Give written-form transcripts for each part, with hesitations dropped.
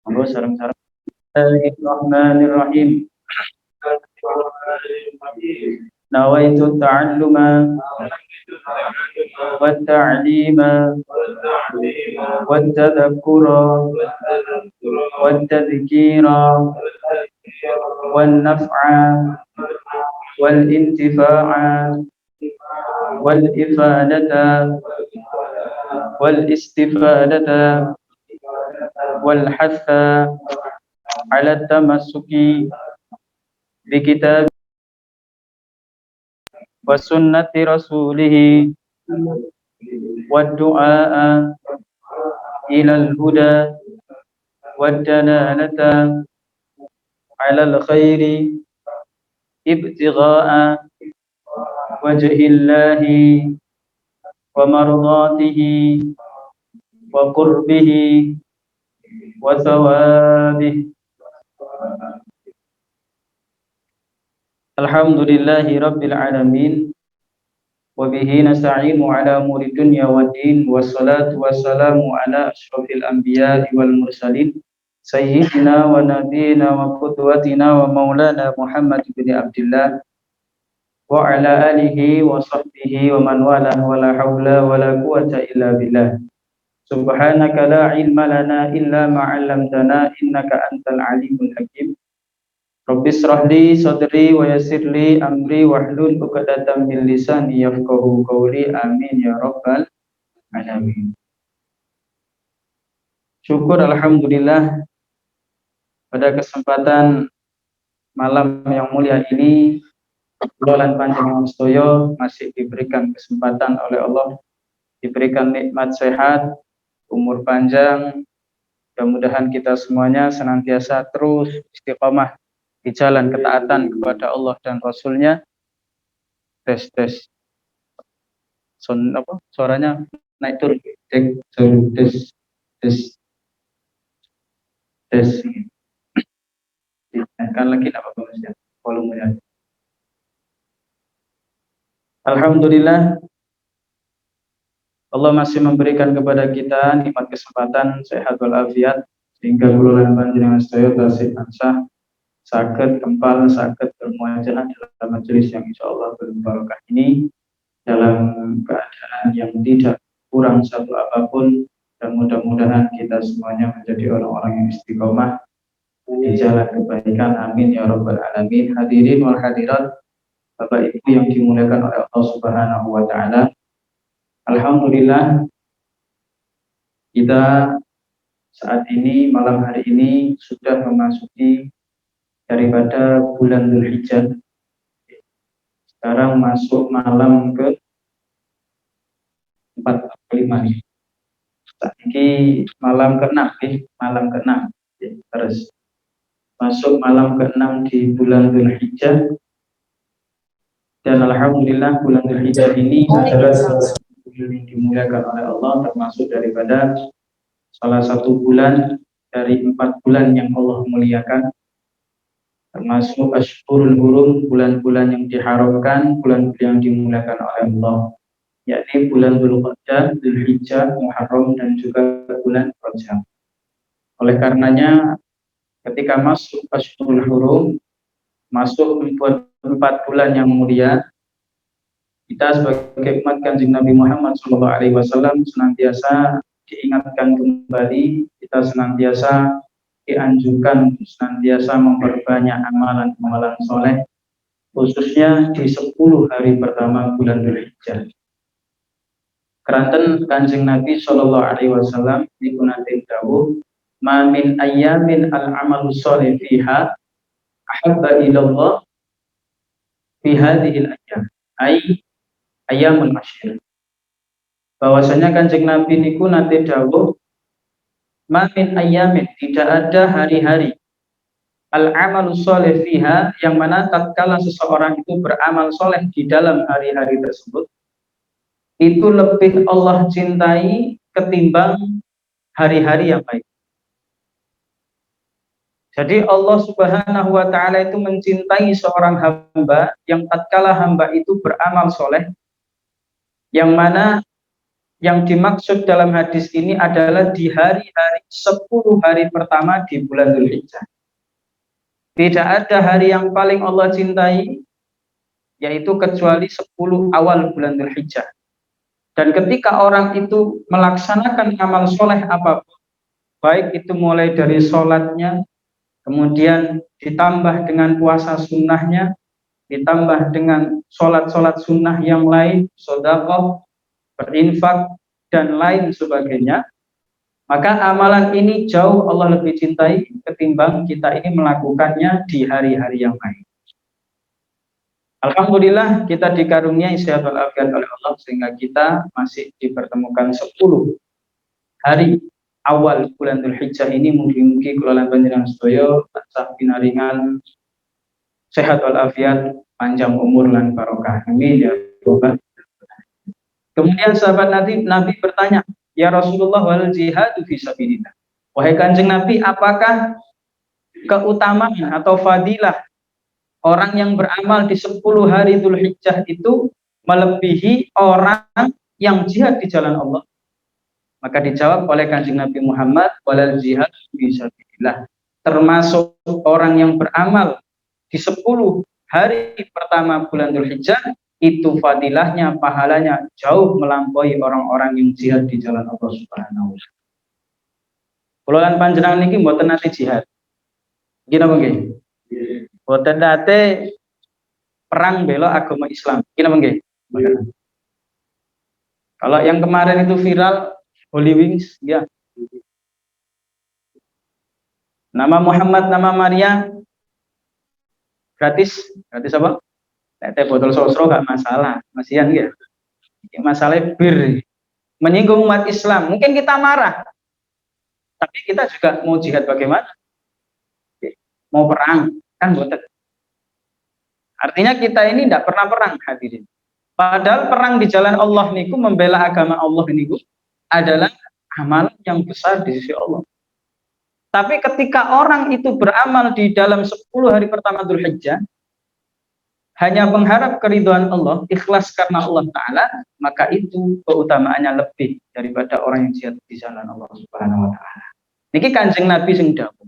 Monggo sareng-sareng. Bismillahirrahmanirrahim. نويت التعلم والتعليم والتذكر والتذكير والنفع والانتفاع والإفادة والاستفادة والحث على التمسك بكتاب وسنة رسوله والدعاء إلى الهدى والدلالة على الخير ابتغاء وجه الله ومرضاته وقربه وثوابه. Alhamdulillahi Rabbil Alamin. Wabihi nasta'inu ala umuri dunya wa din. Wassalatu wassalamu ala ashrafil anbiya wal mursalin Sayyidina wa nabiyina wa qudwatina wa maulana Muhammad bin Abdullah wa ala alihi wa sahbihi wa man wala wa la hawla wa la quwata illa billah. Subhanaka la ilma lana illa ma'allamtana innaka antal alimul hakim. Rabbi shrah li sadri wa yassir li amri wahlul 'uqdatam min lisani yafqahu qawli. Amin ya rabbal alamin. Syukur alhamdulillah pada kesempatan malam yang mulia ini bulan panjenengan sedaya masih diberikan kesempatan oleh Allah, diberikan nikmat sehat, umur panjang. Mudah-mudahan kita semuanya senantiasa terus istiqomah di jalan ketaatan kepada Allah dan Rasulnya. Tes suaranya naik turun. Tes kan lagi apa ya volumenya. Alhamdulillah Allah masih memberikan kepada kita nikmat kesempatan sehat walafiat sehingga bulan panjenengan sedaya tasih tansah saged kempal saged bermuajalah dalam majelis yang insyaallah berbarokah ini dalam keadaan yang tidak kurang satu apapun, dan mudah-mudahan kita semuanya menjadi orang-orang yang istiqomah di jalan kebaikan. Amin ya rabbal alamin. Hadirin wal hadirat, Bapak Ibu yang dimuliakan oleh Allah Subhanahu wa taala. Alhamdulillah kita saat ini malam hari ini sudah memasuki daripada bulan Dzulhijjah. Sekarang masuk malam ke 45 nih. Saat ini malam ke-6 malam ke-6. Terus masuk malam ke-6 di bulan Dzulhijjah. Dan alhamdulillah bulan Dzulhijjah ini adalah bulan yang dimuliakan oleh Allah, termasuk daripada salah satu bulan dari 4 bulan yang Allah muliakan, termasuk Ashhurul Hurum, bulan-bulan yang diharamkan, bulan-bulan yang dimuliakan oleh Allah, yakni bulan Dzulqa'dah, Dzulhijjah, Muharram, dan juga bulan Rajab. Oleh karenanya ketika masuk Ashhurul Hurum, masuk 4 bulan yang mulia, kita sebagai umat Kanjeng Nabi Muhammad SAW senantiasa diingatkan kembali, kita senantiasa dianjurkan untuk senantiasa memperbanyak amalan-amalan soleh, khususnya di 10 hari pertama bulan Dzulhijjah. Keranten Kanjeng Nabi SAW niku nate dawuh, "Ma min ayyamin al-amalu sholih fiha ahabba ilallah fi hadhil ayyam." Ai ayyamul asyir. Bahwasanya Kanjeng Nabi niku nate dawuh, "Ma min ayyamin," tidak ada hari-hari, al-amalu sholih fiha, yang mana tatkala seseorang itu beramal soleh di dalam hari-hari tersebut, itu lebih Allah cintai ketimbang hari-hari yang baik. Jadi Allah Subhanahu wa taala itu mencintai seorang hamba yang tatkala hamba itu beramal soleh, yang mana Yang dimaksud dalam hadis ini adalah di hari-hari 10 hari pertama di bulan Dzulhijjah. Tidak ada hari yang paling Allah cintai yaitu kecuali 10 awal bulan Dzulhijjah. Dan ketika orang itu melaksanakan amal soleh apapun, baik itu mulai dari sholatnya, kemudian ditambah dengan puasa sunnahnya, ditambah dengan sholat-sholat sunnah yang lain, sedekah, berinfak, dan lain sebagainya, maka amalan ini jauh Allah lebih cintai ketimbang kita ini melakukannya di hari-hari yang lain. Alhamdulillah kita dikaruniai sehat walafiat oleh Allah sehingga kita masih dipertemukan 10 hari awal bulan Dzulhijjah ini. Mugi-mugi kula panjenengan sedaya tansah pinaringan sehat walafiat, panjang umur lan barokah. Amin ya rabbal. Kemudian sahabat Nabi bertanya, "Ya Rasulullah, wal jihadu fi sabilillah." Wahai Kanjeng Nabi, apakah keutamaan atau fadilah orang yang beramal di 10 hari Dzulhijjah itu melebihi orang yang jihad di jalan Allah? Maka dijawab oleh Kanjeng Nabi Muhammad, "Walal jihad fi sabilillah." Termasuk orang yang beramal di 10 hari pertama bulan Dzulhijjah itu fadilahnya, pahalanya jauh melampaui orang-orang yang jihad di jalan Allah Subhanahu wa taala. Kula lan panjenengan niki mboten nate jihad. Nggih napa nggih? Mboten nate perang bela agama Islam. Nggih napa nggih? Kalau yang kemarin itu viral Holy Wings, ya. Nama Muhammad, nama Maria gratis apa? Teh botol sosro gak masalah, masihan ya. Masalah bir menyinggung umat Islam, mungkin kita marah, tapi kita juga mau jihad bagaimana? Mau perang kan boten. Artinya kita ini tidak pernah perang, hadirin. Padahal perang di jalan Allah niku, membela agama Allah niku adalah amalan yang besar di sisi Allah. Tapi ketika orang itu beramal di dalam 10 hari pertama Dzulhijjah hanya mengharap keridhaan Allah, ikhlas karena Allah Ta'ala, maka itu keutamaannya lebih daripada orang yang jihad di jalan Allah Subhanahu wa Ta'ala. Niki Kanjeng Nabi sing dawuh.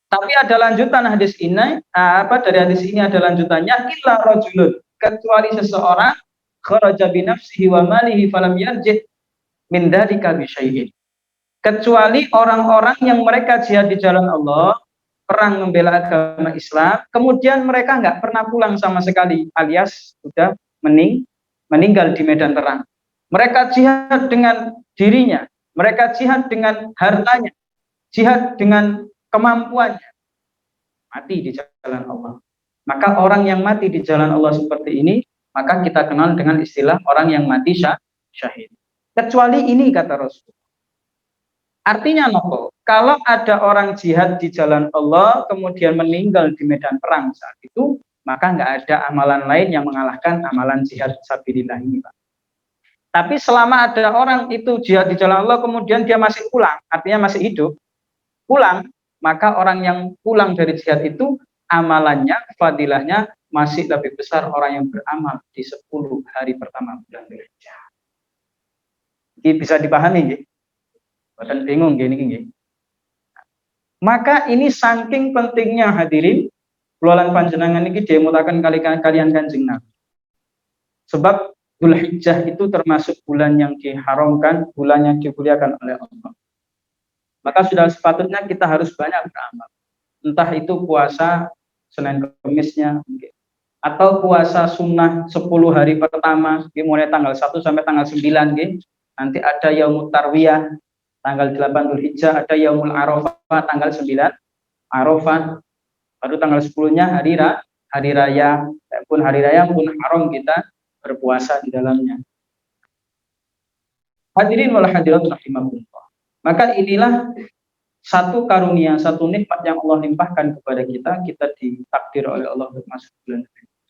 Tapi ada lanjutan hadis ini, dari hadis ini ada lanjutannya, illa rajulun, kecuali seseorang kharaja bi nafsihi wa malihi falam yarji' min dzalika bi syai'in. Kecuali orang-orang yang mereka jihad di jalan Allah, perang membela agama Islam, kemudian mereka nggak pernah pulang sama sekali, alias sudah meninggal di medan perang. Mereka jihad dengan dirinya, mereka jihad dengan hartanya, jihad dengan kemampuannya, mati di jalan Allah. Maka orang yang mati di jalan Allah seperti ini, maka kita kenal dengan istilah orang yang mati syahid. Kecuali ini, kata Rasul. Artinya nopo, kalau ada orang jihad di jalan Allah kemudian meninggal di medan perang saat itu, maka nggak ada amalan lain yang mengalahkan amalan jihad sabilillah ini, Pak. Tapi selama ada orang itu jihad di jalan Allah kemudian dia masih pulang, artinya masih hidup, pulang, maka orang yang pulang dari jihad itu amalannya, fadilahnya masih lebih besar orang yang beramal di 10 hari pertama bulan Dzulhijjah. Ini bisa dipahami nggih? Bahkan bingung gini. Maka ini saking pentingnya, hadirin, keluaran panjenengan ini diemutakan kalian Kanjeng Nabi. Sebab Dzulhijjah itu termasuk bulan yang diharamkan, bulan yang dimuliakan oleh Allah. Maka sudah sepatutnya kita harus banyak beramal. Entah itu puasa Senin Kemisnya, atau puasa sunnah 10 hari pertama, mulai tanggal 1 sampai tanggal 9, nanti ada Yaumut Tarwiyah, tanggal 8 Dzulhijjah, ada Yaumul Arafah tanggal 9 Arafah, baru tanggal 10-nya hari raya pun haram kita berpuasa di dalamnya. Hadirin wal hadirat rahimakumullah. Maka inilah satu karunia, satu nikmat yang Allah limpahkan kepada kita ditakdir oleh Allah untuk masuk bulan Dzulhijjah.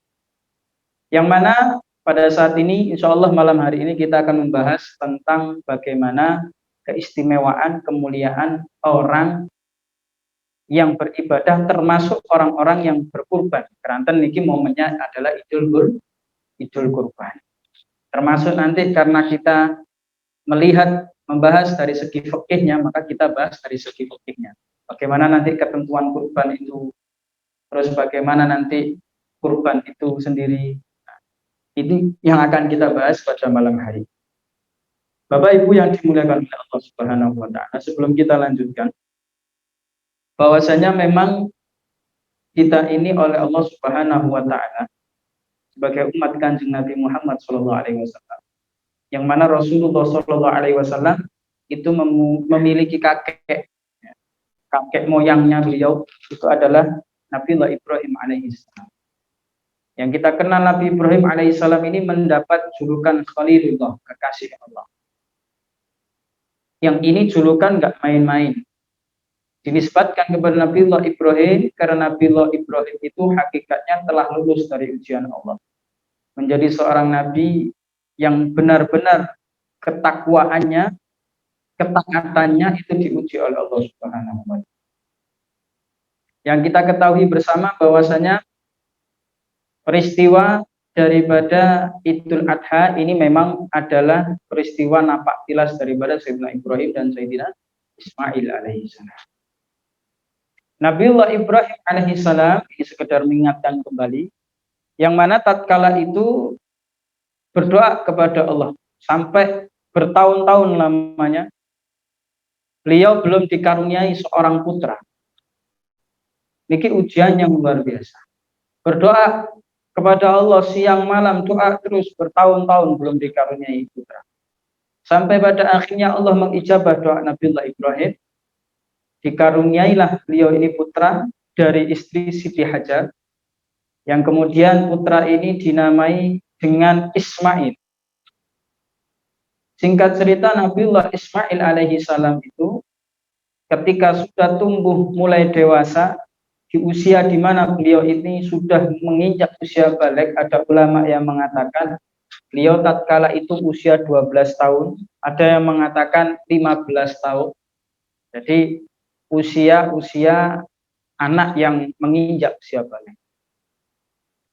Yang mana pada saat ini insya Allah malam hari ini kita akan membahas tentang bagaimana keistimewaan, kemuliaan orang yang beribadah, termasuk orang-orang yang berkurban. Keranten niki momennya adalah Idul Kurban. Termasuk nanti karena kita membahas dari segi fikihnya, maka kita bahas dari segi fikihnya. Bagaimana nanti ketentuan kurban itu, terus bagaimana nanti kurban itu sendiri. Nah, ini yang akan kita bahas pada malam hari. Bapak Ibu yang dimuliakan oleh Allah Subhanahu wa taala, sebelum kita lanjutkan, bahwasanya memang kita ini oleh Allah Subhanahu wa taala sebagai umat Kanjeng Nabi Muhammad sallallahu alaihi wasallam, yang mana Rasulullah sallallahu alaihi wasallam itu memiliki kakek moyangnya beliau itu adalah Nabiullah Ibrahim alaihissalam. Yang kita kenal Nabi Ibrahim alaihissalam ini mendapat julukan Khalilullah, kekasih Allah. Yang ini julukan nggak main-main. Dinisbatkan kepada Nabiullah Ibrahim karena Nabiullah Ibrahim itu hakikatnya telah lulus dari ujian Allah. Menjadi seorang nabi yang benar-benar ketakwaannya, ketaatannya itu diuji oleh Allah Subhanahu wa taala. Yang kita ketahui bersama bahwasanya peristiwa daripada Idul Adha ini memang adalah peristiwa napak tilas daripada Sayyidina Ibrahim dan Sayyidina Ismail alaihissalam. Nabiullah Ibrahim alaihissalam ini sekedar mengingatkan kembali, yang mana tatkala itu berdoa kepada Allah sampai bertahun-tahun lamanya, beliau belum dikaruniai seorang putra. Ini ujian yang luar biasa. Berdoa kepada Allah siang malam, doa terus bertahun-tahun belum dikaruniai putra. Sampai pada akhirnya Allah mengijabah doa Nabiullah Ibrahim. Dikaruniailah beliau ini putra dari istri Siti Hajar, yang kemudian putra ini dinamai dengan Ismail. Singkat cerita, Nabiullah Ismail alaihi salam itu ketika sudah tumbuh mulai dewasa, di usia di mana beliau ini sudah menginjak usia balik, ada ulama yang mengatakan beliau tatkala itu usia 12 tahun, ada yang mengatakan 15 tahun. Jadi usia anak yang menginjak usia balik.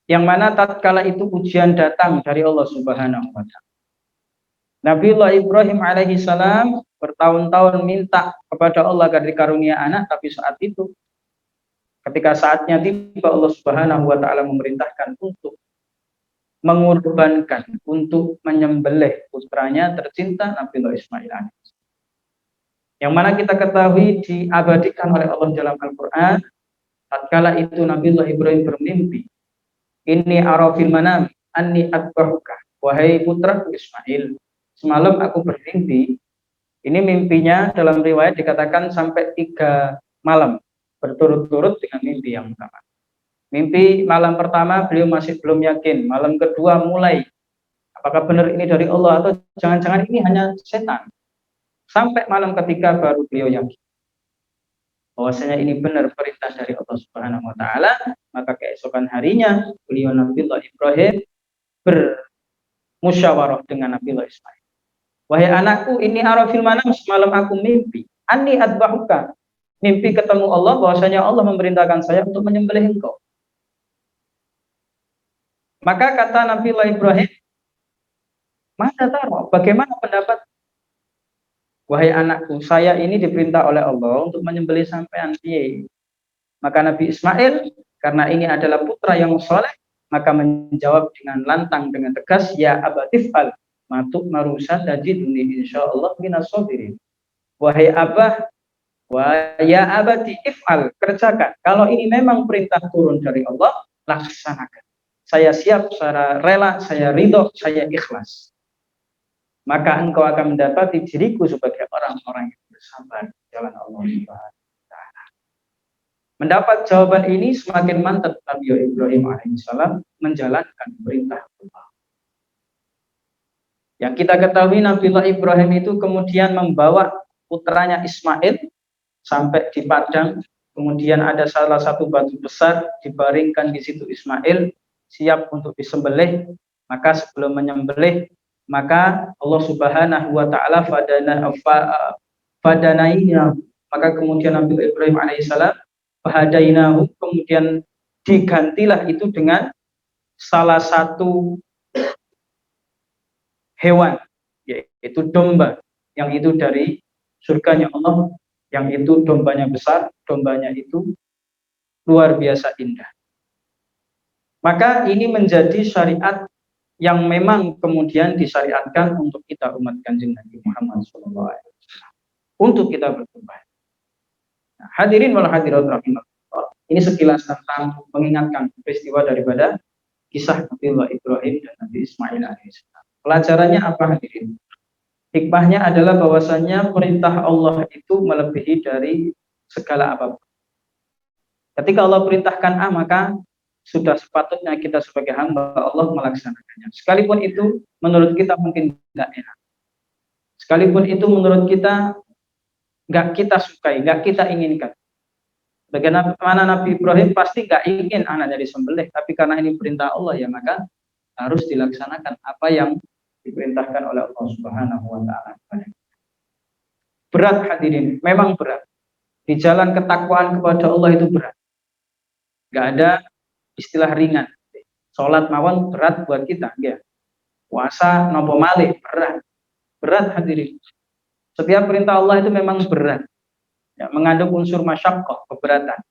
Yang mana tatkala itu ujian datang dari Allah Subhanahu wa taala. Nabiullah Ibrahim alaihi salam bertahun-tahun minta kepada Allah agar dikarunia anak, tapi saat itu ketika saatnya tiba, Allah Subhanahu wa taala memerintahkan untuk mengorbankan, untuk menyembelih putranya tercinta Nabiullah Ismail alaihi. Yang mana kita ketahui diabadikan oleh Allah dalam Al-Qur'an, tatkala itu Nabiullah Ibrahim bermimpi, "Inni ara fil manam anni adbahuka." Wahai putraku Ismail, semalam aku bermimpi. Ini mimpinya dalam riwayat dikatakan sampai 3 malam berturut-turut dengan mimpi yang sama. Mimpi malam pertama beliau masih belum yakin, malam kedua mulai apakah benar ini dari Allah atau jangan-jangan ini hanya setan. Sampai malam ketiga baru beliau yakin bahwasanya ini benar perintah dari Allah Subhanahu wa taala. Maka keesokan harinya beliau Nabiullah Ibrahim bermusyawarah dengan Nabiullah Ismail. "Wahai anakku, ini arafil manam, semalam aku mimpi anni adbahuka." Mimpi ketemu Allah bahwasanya Allah memerintahkan saya untuk menyembelih engkau. Maka kata Nabiullah Ibrahim, "Mana tahu? Bagaimana pendapat?" "Wahai anakku, saya ini diperintah oleh Allah untuk menyembelih sampean." Maka Nabi Ismail, karena ini adalah putra yang soleh, maka menjawab dengan lantang, dengan tegas, "Ya abatifal matuk marusan tajiduni insyaallah minas sabirin." Wahai abah, ya abadi if'al, kerjakan. Kalau ini memang perintah turun dari Allah, laksanakan. Saya siap, secara rela, saya ridho, saya ikhlas. Maka engkau akan mendapati diriku sebagai orang-orang yang bersabar di jalan Allah Subhanahu wa taala. Mendapat jawaban ini semakin mantap Nabi Ibrahim alaihissalam menjalankan perintah Allah. Yang kita ketahui Nabiullah Ibrahim itu kemudian membawa putranya Ismail sampai di padang, kemudian ada salah satu batu besar, dibaringkan di situ Ismail siap untuk disembelih. Maka sebelum menyembelih, maka Allah Subhanahu wa taala fadanaina, maka kemudian Nabi Ibrahim alaihissalam fahadainahu, kemudian digantilah itu dengan salah satu hewan, yaitu domba. yang itu dari surganya Allah, yang itu dombanya besar, dombanya itu luar biasa indah. Maka ini menjadi syariat yang memang kemudian disyariatkan untuk kita umat Kanjeng Nabi Muhammad SAW, untuk kita berkorban. Nah, hadirin wal hadirat rahimahullah, ini sekilas tentang mengingatkan peristiwa daripada kisah Nabi Ibrahim dan Nabi Ismail alaihissalam. Pelajarannya apa hadirin? Hikmahnya adalah bahwasannya perintah Allah itu melebihi dari segala apapun. Ketika Allah perintahkan A, maka sudah sepatutnya kita sebagai hamba Allah melaksanakannya. Sekalipun itu menurut kita mungkin tidak enak. Sekalipun itu menurut kita nggak kita sukai, nggak kita inginkan. Bagaimana Nabi Ibrahim pasti nggak ingin anaknya disembelih, tapi karena ini perintah Allah ya maka harus dilaksanakan apa yang diperintahkan oleh Allah Subhanahu wa taala. Berat hadirin, memang berat. Di jalan ketakwaan kepada Allah itu berat. Nggak ada istilah ringan. Sholat mawon berat buat kita, ya. Puasa nopo malih berat. Berat hadirin. Setiap perintah Allah itu memang berat. Ya, mengandung unsur masyaqqah, keberatan.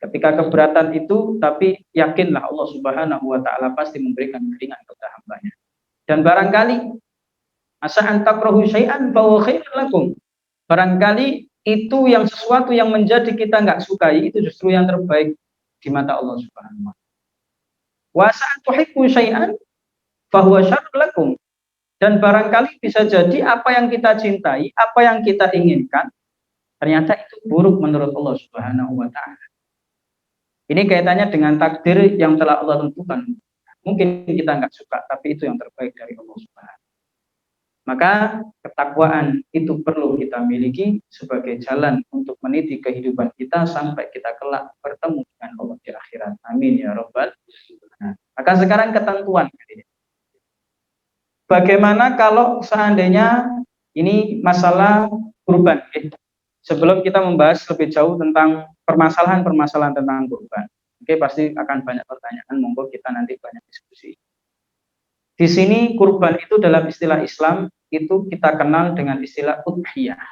Ketika keberatan itu, tapi yakinlah Allah Subhanahu wa taala pasti memberikan keringan kepada hambanya. Dan barangkali asa antakrahu syai'an fa huwa khairun lakum. Barangkali itu yang sesuatu yang menjadi kita nggak sukai itu justru yang terbaik di mata Allah Subhanahu wa taala. Wa asa tuhibbu syai'an fa huwa syarrun lakum. Dan barangkali bisa jadi apa yang kita cintai, apa yang kita inginkan ternyata itu buruk menurut Allah Subhanahu wa taala. Ini kaitannya dengan takdir yang telah Allah tentukan. Mungkin kita nggak suka, tapi itu yang terbaik dari Allah Subhanahu. Maka ketakwaan itu perlu kita miliki sebagai jalan untuk meniti kehidupan kita sampai kita kelak bertemu dengan Allah di akhirat. Amin ya rabbal alamin. Maka sekarang ketentuan. Bagaimana kalau seandainya ini masalah kurban? Sebelum kita membahas lebih jauh tentang permasalahan-permasalahan tentang kurban, oke, pasti akan banyak pertanyaan, monggo kita nanti banyak diskusi. Di sini kurban itu dalam istilah Islam itu kita kenal dengan istilah udhiyah.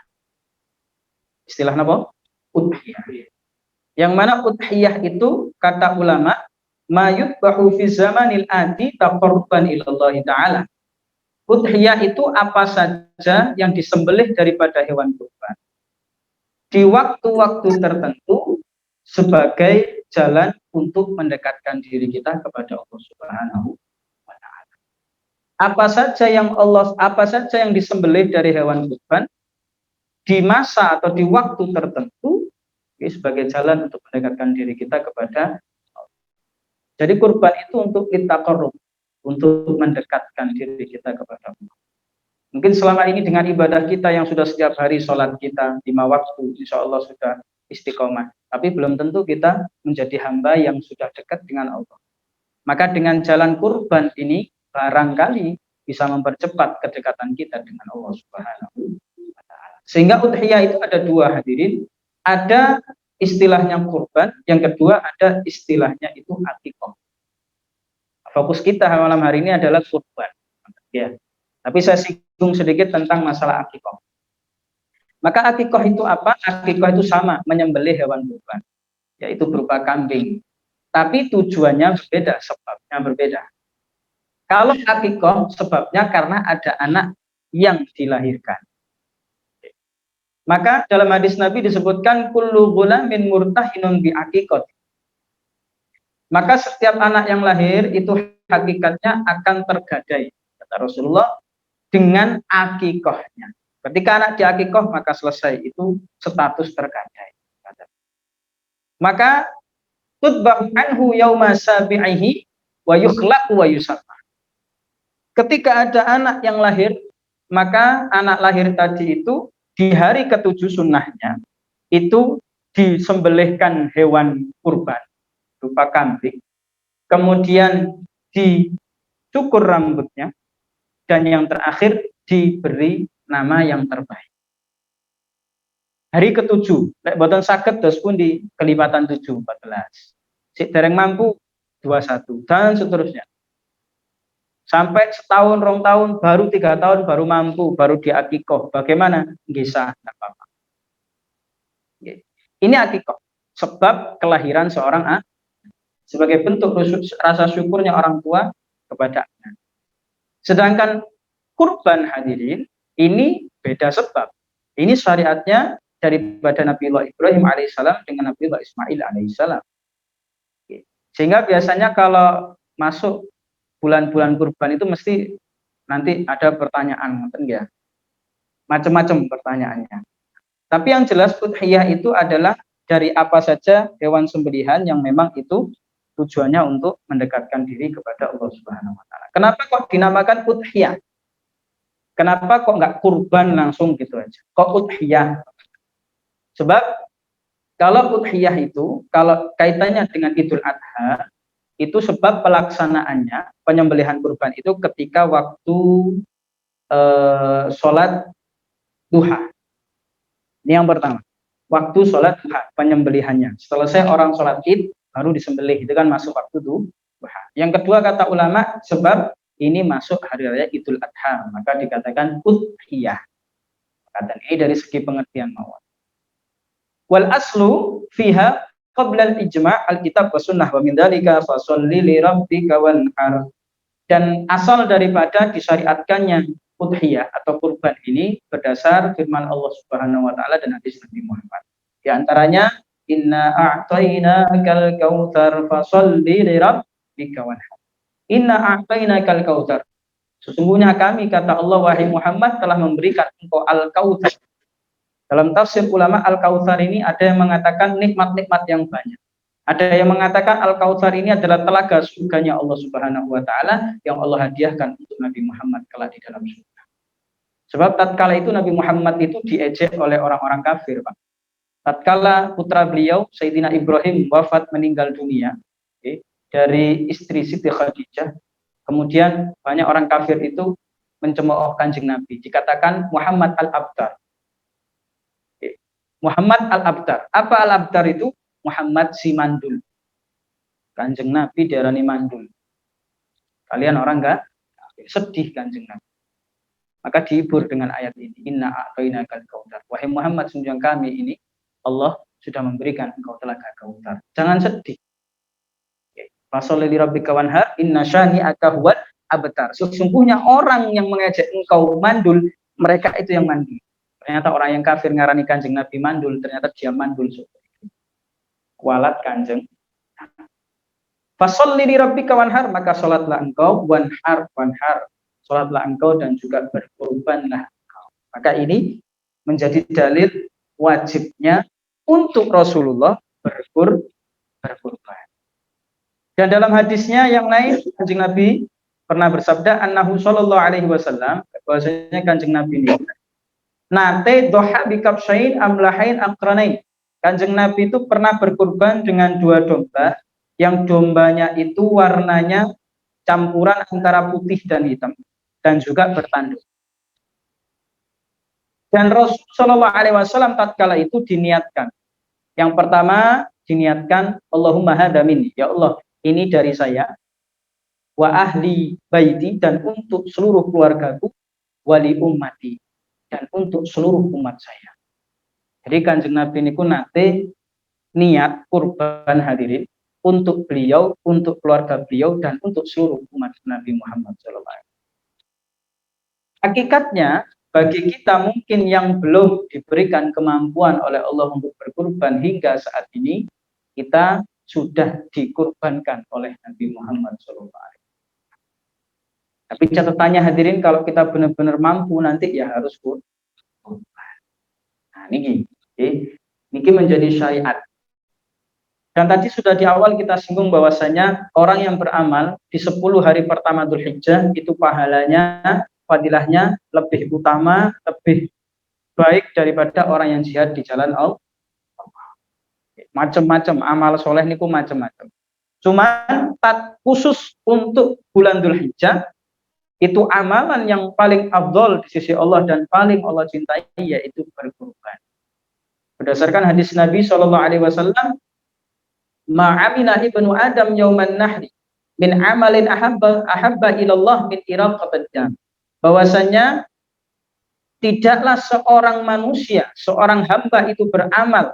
Istilah apa? Udhiyah. Yang mana udhiyah itu kata ulama, ma yudbahu fi zamanil ati taqarruban ila Allah taala. Udhiyah itu apa saja yang disembelih daripada hewan kurban di waktu-waktu tertentu sebagai jalan untuk mendekatkan diri kita kepada Allah Subhanahu wa taala. Apa saja yang disembelih dari hewan kurban di masa atau di waktu tertentu sebagai jalan untuk mendekatkan diri kita kepada Allah. Jadi kurban itu untuk litaqarrub, untuk mendekatkan diri kita kepada Allah. Mungkin selama ini dengan ibadah kita yang sudah setiap hari sholat kita 5 waktu, insya Allah sudah istiqomah. Tapi belum tentu kita menjadi hamba yang sudah dekat dengan Allah. Maka dengan jalan kurban ini barangkali bisa mempercepat kedekatan kita dengan Allah Subhanahu wa taala. Sehingga udhiyah itu ada dua hadirin. Ada istilahnya kurban, yang kedua ada istilahnya itu akikah. Fokus kita malam hari ini adalah kurban. Ya. Tapi saya singgung sedikit tentang masalah akikah. Maka akikah itu apa? Akikah itu sama, menyembelih hewan kurban, yaitu berupa kambing. Tapi tujuannya berbeda, sebabnya berbeda. Kalau akikah sebabnya karena ada anak yang dilahirkan. Maka dalam hadis Nabi disebutkan kullu ghulamin murtahinun bi akikah. Maka setiap anak yang lahir itu hakikatnya akan tergadai, kata Rasulullah, dengan akikahnya. Ketika anak diakikah maka selesai, itu status tergadai. Maka tutba'u anhu yauma sabi'ihi wa yukhlaqu wa yusamma. Ketika ada anak yang lahir, maka anak lahir tadi itu di hari ke-7 sunnahnya itu disembelihkan hewan kurban berupa kambing, kemudian dicukur rambutnya, dan yang terakhir diberi nama yang terbaik. Hari ke-7, lek boten saged dos pun di kelipatan 7, 14. Sik dereng mampu 21 dan seterusnya. Sampai setahun, 2 tahun, baru 3 tahun, baru mampu, baru diakikoh. Bagaimana? Nggih, tidak apa-apa. Ini akikoh, sebab kelahiran seorang anak, sebagai bentuk rasa syukurnya orang tua kepada anak. Sedangkan kurban hadirin, ini beda sebab. Ini syariatnya daripada Nabiullah Ibrahim alaihissalam dengan Nabiullah Ismail alaihissalam. Sehingga biasanya kalau masuk bulan-bulan kurban itu mesti nanti ada pertanyaan, ya, macam-macam pertanyaannya. Tapi yang jelas udhiyah itu adalah dari apa saja hewan sembelihan yang memang itu tujuannya untuk mendekatkan diri kepada Allah Subhanahu wa taala. Kenapa kok dinamakan udhiyah? Kenapa kok nggak kurban langsung gitu aja? Kok udhiyah? Sebab kalau udhiyah itu, kalau kaitannya dengan Idul Adha, itu sebab pelaksanaannya, penyembelihan kurban itu ketika waktu sholat duha. Ini yang pertama. Waktu sholat duha, penyembelihannya. Selesai orang sholat id, baru disembelih. Itu kan masuk waktu duha. Yang kedua kata ulama, sebab ini masuk hari raya Idul Adha. Maka dikatakan udhiyah. Kata ini dari segi pengertian mawar. Wal aslu fiha qabla al-ijma' al-kitab wa sunnah wa min dzalika fasholli li rabbika wanhar. Dan asal daripada disyariatkannya udhiyah atau kurban ini berdasar firman Allah Subhanahu wa taala dan hadis Nabi Muhammad. Di antaranya inna a'tainakal kautsar fasholli li rabbika wanhar. Inna a'tainakal kautsar. Sesungguhnya kami, kata Allah, wahai Muhammad, telah memberikan engkau al-kautsar. Dalam tafsir ulama, al-kautsar ini ada yang mengatakan nikmat-nikmat yang banyak. Ada yang mengatakan al-kautsar ini adalah telaga surganya Allah Subhanahu wa taala yang Allah hadiahkan untuk Nabi Muhammad kelak di dalam surga. Sebab tatkala itu Nabi Muhammad itu diejek oleh orang-orang kafir, Pak. Tatkala putra beliau Sayyidina Ibrahim wafat meninggal dunia, dari istri Siti Khadijah, kemudian banyak orang kafir itu mencemooh Kanjeng Nabi, dikatakan Muhammad al-Abtar. Muhammad al-Abtar. Apa al-Abtar itu? Muhammad si mandul. Kanjeng Nabi diarani mandul. Kalian orang enggak sedih Kanjeng Nabi. Maka dihibur dengan ayat ini. Inna a'tainakal kautsar. Wahai Muhammad, sungguh kami ini Allah sudah memberikan engkau telaga kautsar. Jangan sedih. Fasholli li rabbika wanhar inna syani'aka huwal abtar. Sesungguhnya orang yang mengejek engkau mandul, mereka itu yang mandul. Ternyata orang yang kafir ngarani Kanjeng Nabi mandul, ternyata dia mandul. Kualat Kanjeng. Fasholli li rabbika wanhar, maka salatlah engkau, wanhar, salatlah engkau dan juga berkurbanlah engkau. Maka ini menjadi dalil wajibnya untuk Rasulullah berkurban. Dan dalam hadisnya yang lain, Kanjeng Nabi pernah bersabda, annahu sallallahu alaihi wasallam, bahwasanya Kanjeng Nabi ini nate doha bikabsyain amlahain akranain. Kanjeng Nabi itu pernah berkurban dengan 2 domba, yang dombanya itu warnanya campuran antara putih dan hitam, dan juga bertanduk. Dan Rasulullah Shallallahu Alaihi Wasallam tatkala itu diniatkan. Yang pertama diniatkan Allahumma hadza minni, ya Allah, ini dari saya, wa ahli baiti, dan untuk seluruh keluargaku, wali ummati, dan untuk seluruh umat saya. Jadi Kanjeng Nabi niku nate niat kurban hadirin untuk beliau, untuk keluarga beliau, dan untuk seluruh umat Nabi Muhammad SAW. Hakikatnya bagi kita mungkin yang belum diberikan kemampuan oleh Allah untuk berkurban hingga saat ini, kita sudah dikurbankan oleh Nabi Muhammad SAW. Tapi catatannya hadirin, kalau kita benar-benar mampu nanti ya harus kurban. Nah, ini menjadi syariat. Dan tadi sudah di awal kita singgung bahwasanya orang yang beramal di 10 hari pertama Dzulhijjah itu pahalanya, fadilahnya lebih utama, lebih baik daripada orang yang jihad di jalan Allah. Macam-macam amal soleh niku macam-macam. Cuman khusus untuk bulan Dzulhijjah itu amalan yang paling afdol di sisi Allah dan paling Allah cintai, yaitu berkurban. Berdasarkan hadis Nabi SAW, ma'amina ibnu Adam yauman nahri min amalin ahabba ilallah min iraqatid dam. Bahwasanya tidaklah seorang manusia, seorang hamba itu beramal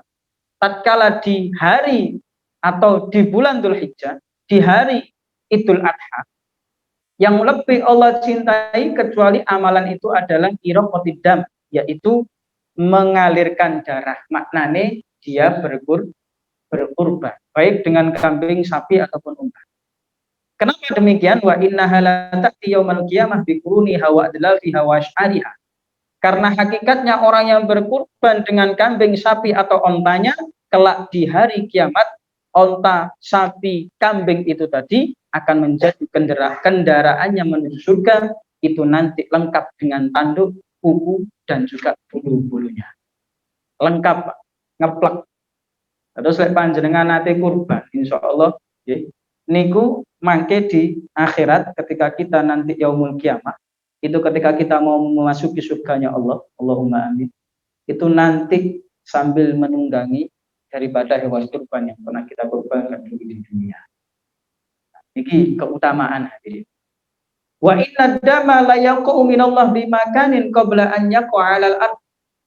tatkala di hari atau di bulan Dzulhijjah, di hari Idul Adha, yang lebih Allah cintai kecuali amalan itu adalah iraqatid dam, yaitu mengalirkan darah. Maknane dia berkurban, baik dengan kambing, sapi ataupun unta. Kenapa demikian? Wa innaha la ta'ti yaumal qiyamah bi quruniha wa adlafiha wa asy'ariha. Karena hakikatnya orang yang berkurban dengan kambing, sapi atau ontanya, kelak di hari kiamat, onta, sapi, kambing itu tadi akan menjadi kendaraannya menuju surga, itu nanti lengkap dengan tanduk, kuku, dan juga bulu-bulunya. Lengkap, ngeplek. Terus lek panjenengan nate kurban, insya Allah, ya, niku mangke di akhirat ketika kita nanti yaumul kiamah, itu ketika kita mau memasuki surganya Allah, Allahumma amin, itu nanti sambil menunggangi daripada hewan kurban yang pernah kita kurbankan dulu di dunia. Ini keutamaan hadirin. Wa inna dama la yaqa'u minallah bimakanin qabla an yaqa'a 'alal ard.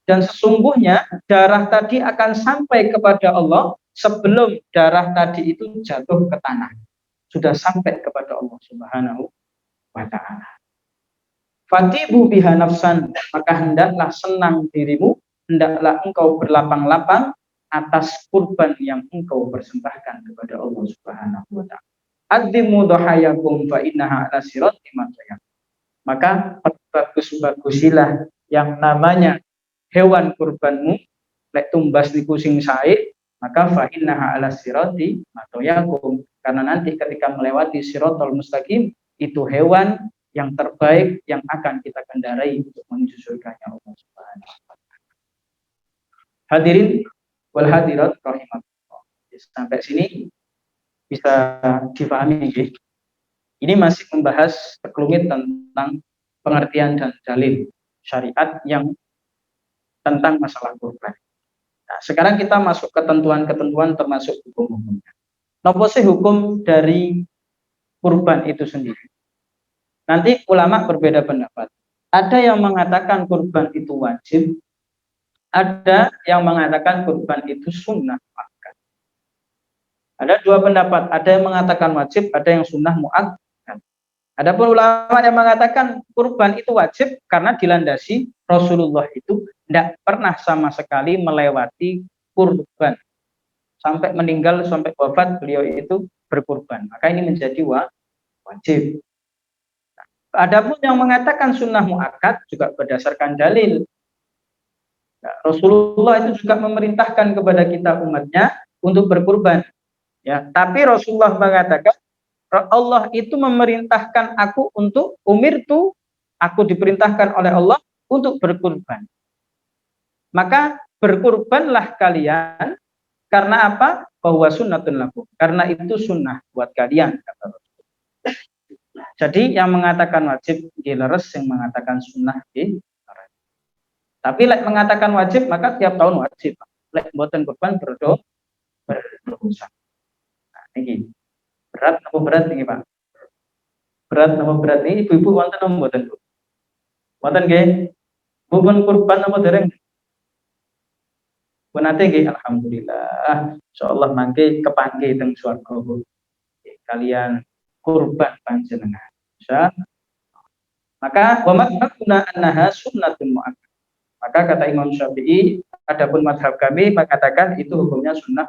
Dan sesungguhnya darah tadi akan sampai kepada Allah sebelum darah tadi itu jatuh ke tanah. Sudah sampai kepada Allah Subhanahu wa ta'ala. Fatibu biha nafsan, maka hendaklah senang dirimu, hendaklah engkau berlapang-lapang atas kurban yang engkau persembahkan kepada Allah Subhanahu wa ta'ala. Addimu dhahayakum fa innaha ala sirati mustaqim. Maka bagus-bagusilah yang namanya hewan kurbanmu, lek tumbas niku sing sae, maka fa innaha ala sirati mustaqim. Karena nanti ketika melewati siratal mustaqim, itu hewan yang terbaik yang akan kita kendarai untuk menuju surganya Allah Subhanahu wa ta'ala. Hadirin wal hadirat rahimakumullah. Sampai sini bisa difahami nggih. Ini masih membahas sekelumit tentang pengertian dan dalil syariat yang tentang masalah kurban. Nah, sekarang kita masuk ketentuan-ketentuan termasuk hukum-hukumnya. Napa sih hukum dari kurban itu sendiri? Nanti ulama berbeda pendapat. Ada yang mengatakan kurban itu wajib, ada yang mengatakan kurban itu sunnah muakkad. Ada dua pendapat, ada yang mengatakan wajib, ada yang sunnah muakkad. Adapun ulama yang mengatakan kurban itu wajib karena dilandasi Rasulullah itu tidak pernah sama sekali melewati kurban. Sampai meninggal, sampai wafat beliau itu berkurban. Maka ini menjadi wajib. Adapun yang mengatakan sunnah muakkad juga berdasarkan dalil. Nah, Rasulullah itu juga memerintahkan kepada kita umatnya untuk berkurban. Ya, tapi Rasulullah mengatakan Allah itu memerintahkan aku untuk aku diperintahkan oleh Allah untuk berkurban. Maka berkurbanlah kalian karena apa? Bahwa sunnatun lakum. Karena itu sunnah buat kalian, kata Rasulullah. Jadi yang mengatakan wajib dileres, yang mengatakan sunnah dileres. Tapi lek mengatakan wajib maka tiap tahun wajib. Lek mboten kurban berdosa. Nah, ini berat apa berat ini Pak? Berat apa berat ini ibu-ibu wonten apa mboten Bu? Wonten nggih? Bu pun kurban apa dereng? Pun ate nggih alhamdulillah. Insyaallah mangke kepanggih teng swarga Bu. Kalian kurban panjenengan. Maka wa madhabuna annaha sunnatun muakkad. Maka kata Imam Syafi'i, adapun madhab kami mengatakan itu hukumnya sunnah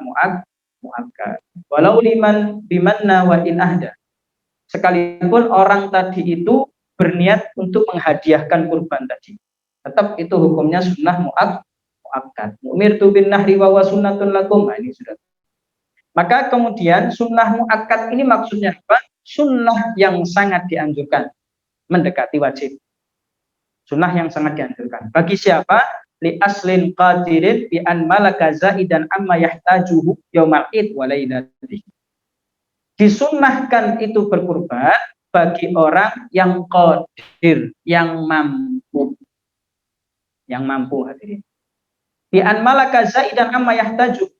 muakkad. Walau liman bimanna wa in ahda. Sekalipun orang tadi itu berniat untuk menghadiahkan kurban tadi, tetap itu hukumnya sunnah muakkad. Umirtu bin nahri wa sunnatun lakum. Nah, ini sudah. Maka kemudian sunnah muakkad ini maksudnya apa? Sunnah yang sangat dianjurkan, mendekati wajib. Sunnah yang sangat dianjurkan. Bagi siapa? Li aslin qadirin bi an malaka zaidan amma yahtajuhu yaumal id wa lailatihi. Disunnahkan itu berkurban bagi orang yang qadir, yang mampu. Yang mampu hadirin. Bi an malaka zaidan amma yahtaju,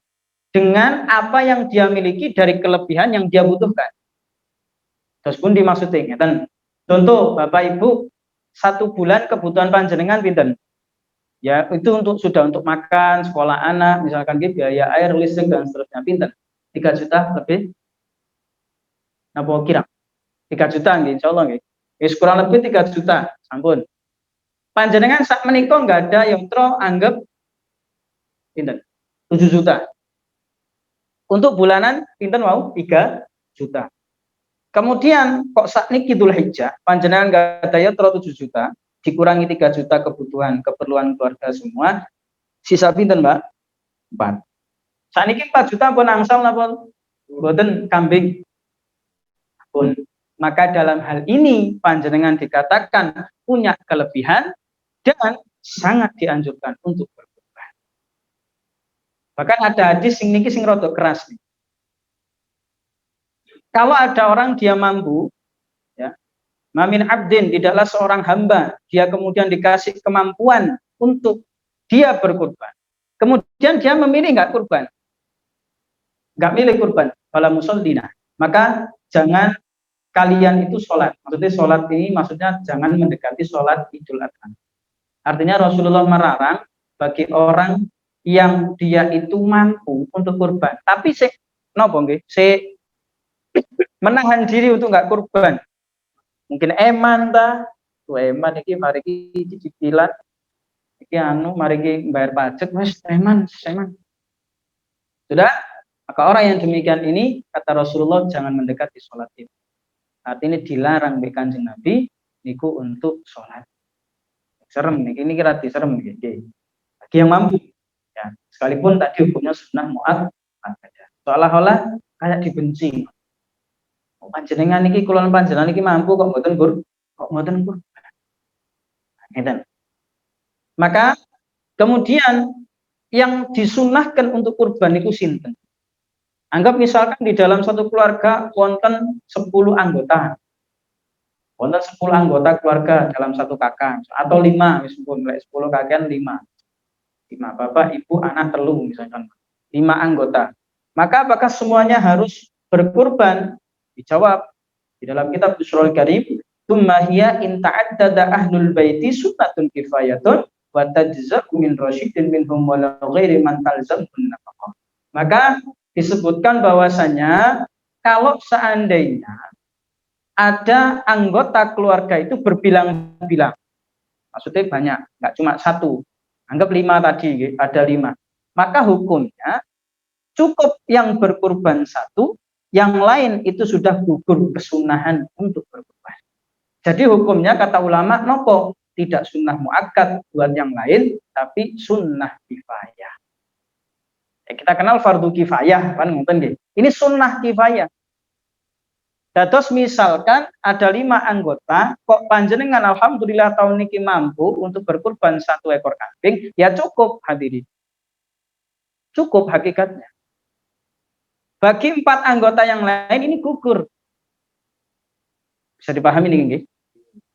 dengan apa yang dia miliki dari kelebihan yang dia butuhkan. Terus pun dimaksudin ngeten. Contoh Bapak Ibu 1 bulan kebutuhan panjenengan pinten? Ya itu sudah untuk makan, sekolah anak, misalkan gitu, biaya air, listrik dan seterusnya pinten? 3 juta lebih. Napa kira? 3 juta nggih insyaallah nggih. Wis kurang lebih 3 juta, sampun. Panjenengan sak menika enggak ada yotro anggap pinten? 7 juta. Untuk bulanan pinten wau? 3 juta. Kemudian kok sakniki Dzulhijjah panjenengan enggak ada yotro 7 juta, dikurangi 3 juta kebutuhan keperluan keluarga semua, sisa pinten, Mbak? 4. Sakniki 4 juta pun angsal napa mboten kambing? Pun. Maka dalam hal ini panjenengan dikatakan punya kelebihan dan sangat dianjurkan untuk berkurban. Bahkan ada hadis sing niki sing rada keras nih. Kalau ada orang dia mampu, ya, mamin abdin, tidaklah seorang hamba, dia kemudian dikasih kemampuan untuk dia berkurban. Kemudian dia memilih nggak kurban, nggak milih kurban, wala musallina. Maka jangan kalian itu sholat. Maksudnya sholat ini maksudnya jangan mendekati sholat Idul Adha. Artinya Rasulullah melarang bagi orang yang dia itu mampu untuk kurban, tapi nopo nggih, menahan diri untuk nggak kurban. Mungkin eman ta, eman iki mari iki cicilan, iki anu mari iki bayar pajak, wis eman. Sudah, maka orang yang demikian ini kata Rasulullah jangan mendekati sholat itu. Artinya dilarang oleh Kanjeng Nabi niku untuk sholat. Serem nih, ini kira serem nih, bagi yang mampu. Ya, sekalipun tadi hukumnya sunnah mu'akkad. Seolah-olah kayak dibenci. Panjenengan niki kula panjenengan niki mampu kok mboten kurban. Ngeten. Maka kemudian yang disunahkan untuk kurban itu sinten? Anggap misalkan di dalam satu keluarga wonten 10 anggota. Wonten 10 anggota keluarga dalam satu kakak atau 5 meskipun 10 kakek 5. 5 bapak, ibu, anak, telu misalkan. 5 anggota. Maka apakah semuanya harus berkurban? Dijawab di dalam kitab Busrul Karim, "Tsumma hiya in ta'addada ahlul baiti sunnatun kifayatun wa tajza'u min rasyidin minhum wa la ghairi man talzamun nafaqah." Maka disebutkan bahwasanya kalau seandainya ada anggota keluarga itu berbilang-bilang, maksudnya banyak, nggak cuma satu, anggap 5 tadi, ada 5, maka hukumnya cukup yang berkurban 1, yang lain itu sudah gugur kesunahan untuk berkurban. Jadi hukumnya kata ulama nopo tidak sunnah muakkad buat yang lain, tapi sunnah kifayah. Kita kenal fardu kifayah kan ngoten nggih. Ini sunnah kifayah. Dados misalkan ada 5 anggota, kok panjenengan alhamdulillah tahun niki mampu untuk berkurban 1 ekor kambing, ya cukup hadirin. Cukup hakikatnya. Bagi 4 anggota yang lain ini gugur. Bisa dipahami nih,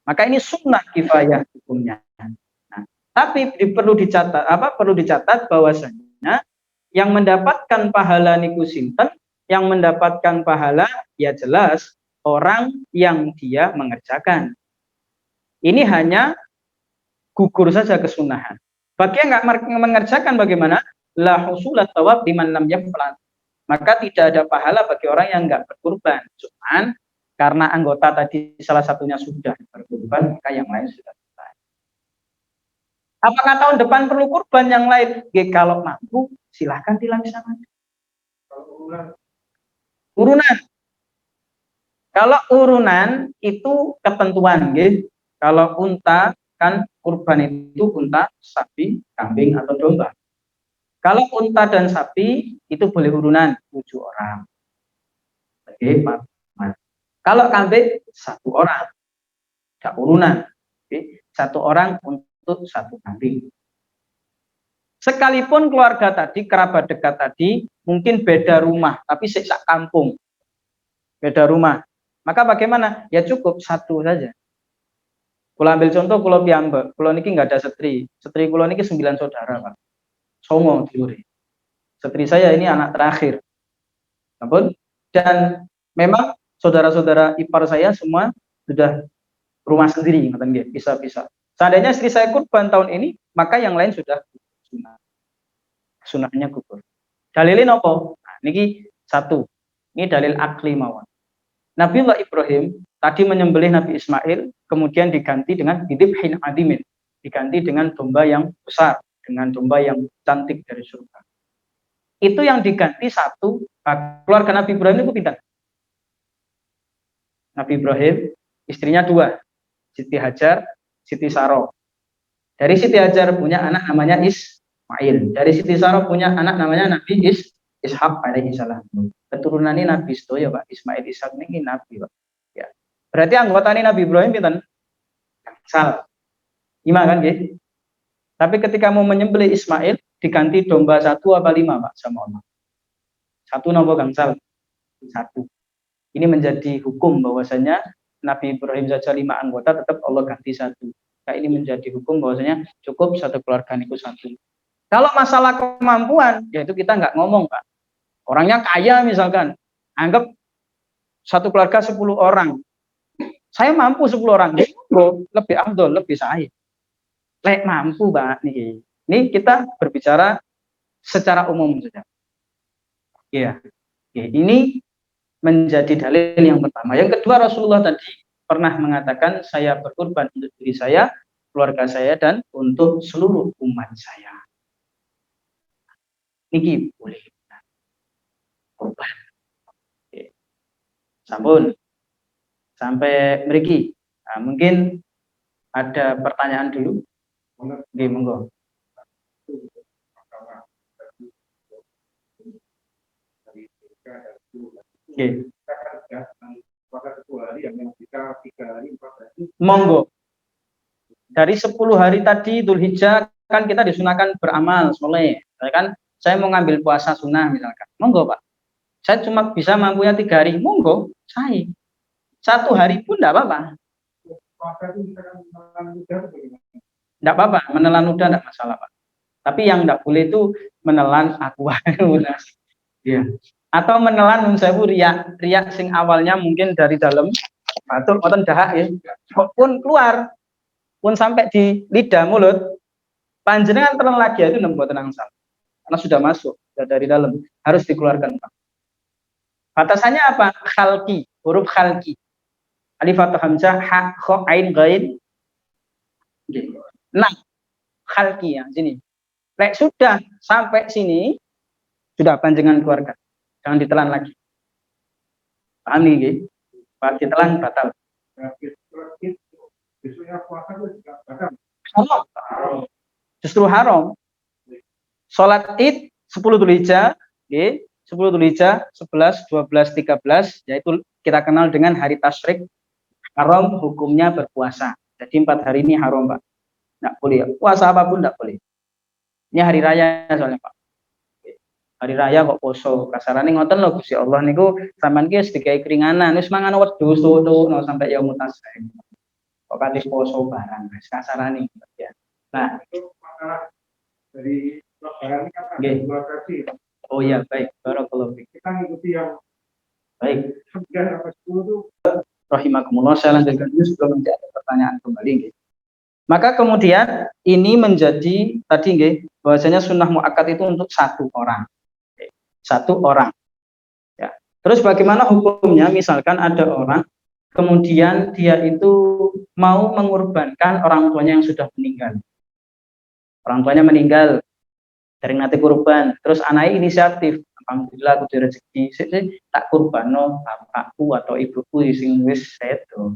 maka ini sunnah kifayah hukumnya. Nah, tapi perlu dicatat bahwasanya yang mendapatkan pahala niku sinten, yang mendapatkan pahala ya jelas orang yang dia mengerjakan. Ini hanya gugur saja kesunahan. Bagi yang nggak mengerjakan bagaimana? La husulat thawab liman lam yaf'al. Maka tidak ada pahala bagi orang yang nggak berkurban. Cuman karena anggota tadi salah satunya sudah berkurban, maka yang lain sudah selesai. Apakah tahun depan perlu kurban yang lain? Kalau mampu, silahkan dilaksanakan. Urunan. Kalau urunan itu ketentuan, gitu. Kalau unta kan kurban itu unta, sapi, kambing atau domba. Kalau unta dan sapi itu boleh urunan 7 orang. Oke, kalau kambing 1 orang, tidak urunan. Oke, 1 orang untuk 1 kambing. Sekalipun keluarga tadi, kerabat dekat tadi, mungkin beda rumah, tapi sak kampung, beda rumah. Maka bagaimana? Ya cukup 1 saja. Kalau ambil contoh, kalau piyambak, kalau niki nggak ada setri kalau niki 9 saudara, Pak. Songo diuri. Setri saya ini anak terakhir. Dan memang saudara-saudara ipar saya semua sudah rumah sendiri, bisa-bisa. Seandainya istri saya kurban tahun ini, maka yang lain sudah sunah. Sunahnya gugur. Dalilin apa? Nah, niki satu. Ini dalil akli mawon. Nabiullah Ibrahim tadi menyembelih Nabi Ismail, kemudian diganti dengan bidibhin adimin, diganti dengan domba yang besar, dengan domba yang cantik dari surga. Itu yang diganti satu, keluarga Nabi Ibrahim itu pindah. Nabi Ibrahim, istrinya dua, Siti Hajar, Siti Saroh. Dari Siti Hajar punya anak namanya Ismail. Dari Siti Saroh punya anak namanya Nabi Ishak alaihi salam. Keturunan ini Nabi sedoyo, Pak. Ismail Ishak ini Nabi, Pak. Ya. Berarti anggota ini Nabi Ibrahim pinten? Sal. 5 kan, nggih? Tapi ketika mau menyembelih Ismail diganti domba 1 apa 5, Pak, sama Allah. 1 napa gangsal? 1. Ini menjadi hukum bahwasanya Nabi Ibrahim saja 5 anggota tetap Allah ganti 1. Nah, ini menjadi hukum bahwasanya cukup satu keluarga itu 1. Kalau masalah kemampuan, ya itu kita nggak ngomong, Pak. Orangnya kaya misalkan, anggap satu keluarga 10 orang. Saya mampu 10 orang, lebih afdol, lebih sahih. Lek mampu, Pak, nih. Ini kita berbicara secara umum saja. Iya. Ini menjadi dalil yang pertama. Yang kedua, Rasulullah tadi pernah mengatakan, saya berkorban untuk diri saya, keluarga saya, dan untuk seluruh umat saya. Niki boleh korban. Sampun. Sampai mriki. Nah, mungkin ada pertanyaan dulu. Nggih, monggo. Nggih. Monggo. Dari 10 hari tadi Dzulhijjah kan kita disunahkan beramal soleh, kan? Saya mau ngambil puasa sunnah misalkan, monggo Pak. Saya cuma bisa mampunya 3 hari, monggo, saya 1 hari pun tidak apa-apa. Tidak apa-apa, menelan ludah tidak masalah Pak. Tapi yang tidak boleh itu menelan aqua. Ya. Atau menelan sewu riak sing awalnya mungkin dari dalam batuk atau dahak ya, pun keluar, pun sampai di lidah mulut, panjenengan telan lagi itu nembo tenang salah. Karena sudah masuk dari dalam, harus dikeluarkan Pak. Batasannya apa? Khalqi, huruf khalqi. Alif atau hamzah, ha, kha, ain, ghain. Nah, khalqi ya sini. Lek sudah sampai sini, sudah panjenengan keluarkan. Jangan ditelan lagi. Paham nih, Pak, ditelan batal. Haram. Justru haram. Salat Id 10 Dzulhijjah, 10 Dzulhijjah, 11, 12, 13, yaitu kita kenal dengan hari tasyrik. Haram hukumnya berpuasa. Jadi 4 hari ini haram, Pak. Enggak boleh ya. Puasa apapun enggak boleh. Ini hari raya soalnya, Pak. Hari raya kok poso. Kasarane ngoten lho Gusti Allah niku sampean ki wis digawe keringanan, wis mangan wedhus no sampai ya mutasai. Kok kanthi poso barang wis kasarane ya. Nah, dari lebaran kan ada 2 versi. Oh iya, baik. Barakallahu fiik. Kita ngikuti yang baik. 9 apa 10 itu rahimakumullah. Saya lanjutkan dulu sebelum nanti ada pertanyaan kembali nggih. Maka kemudian ini menjadi tadi nggih bahwasanya sunnah muakkad itu untuk 1 orang. 1 orang. Ya. Terus bagaimana hukumnya? Misalkan ada orang kemudian dia itu mau mengorbankan orang tuanya yang sudah meninggal. Orang tuanya meninggal, dari nanti kurban, terus anaknya inisiatif, alhamdulillah aku rezeki, tak kurbano bapakku atau ibuku sing wis sedo.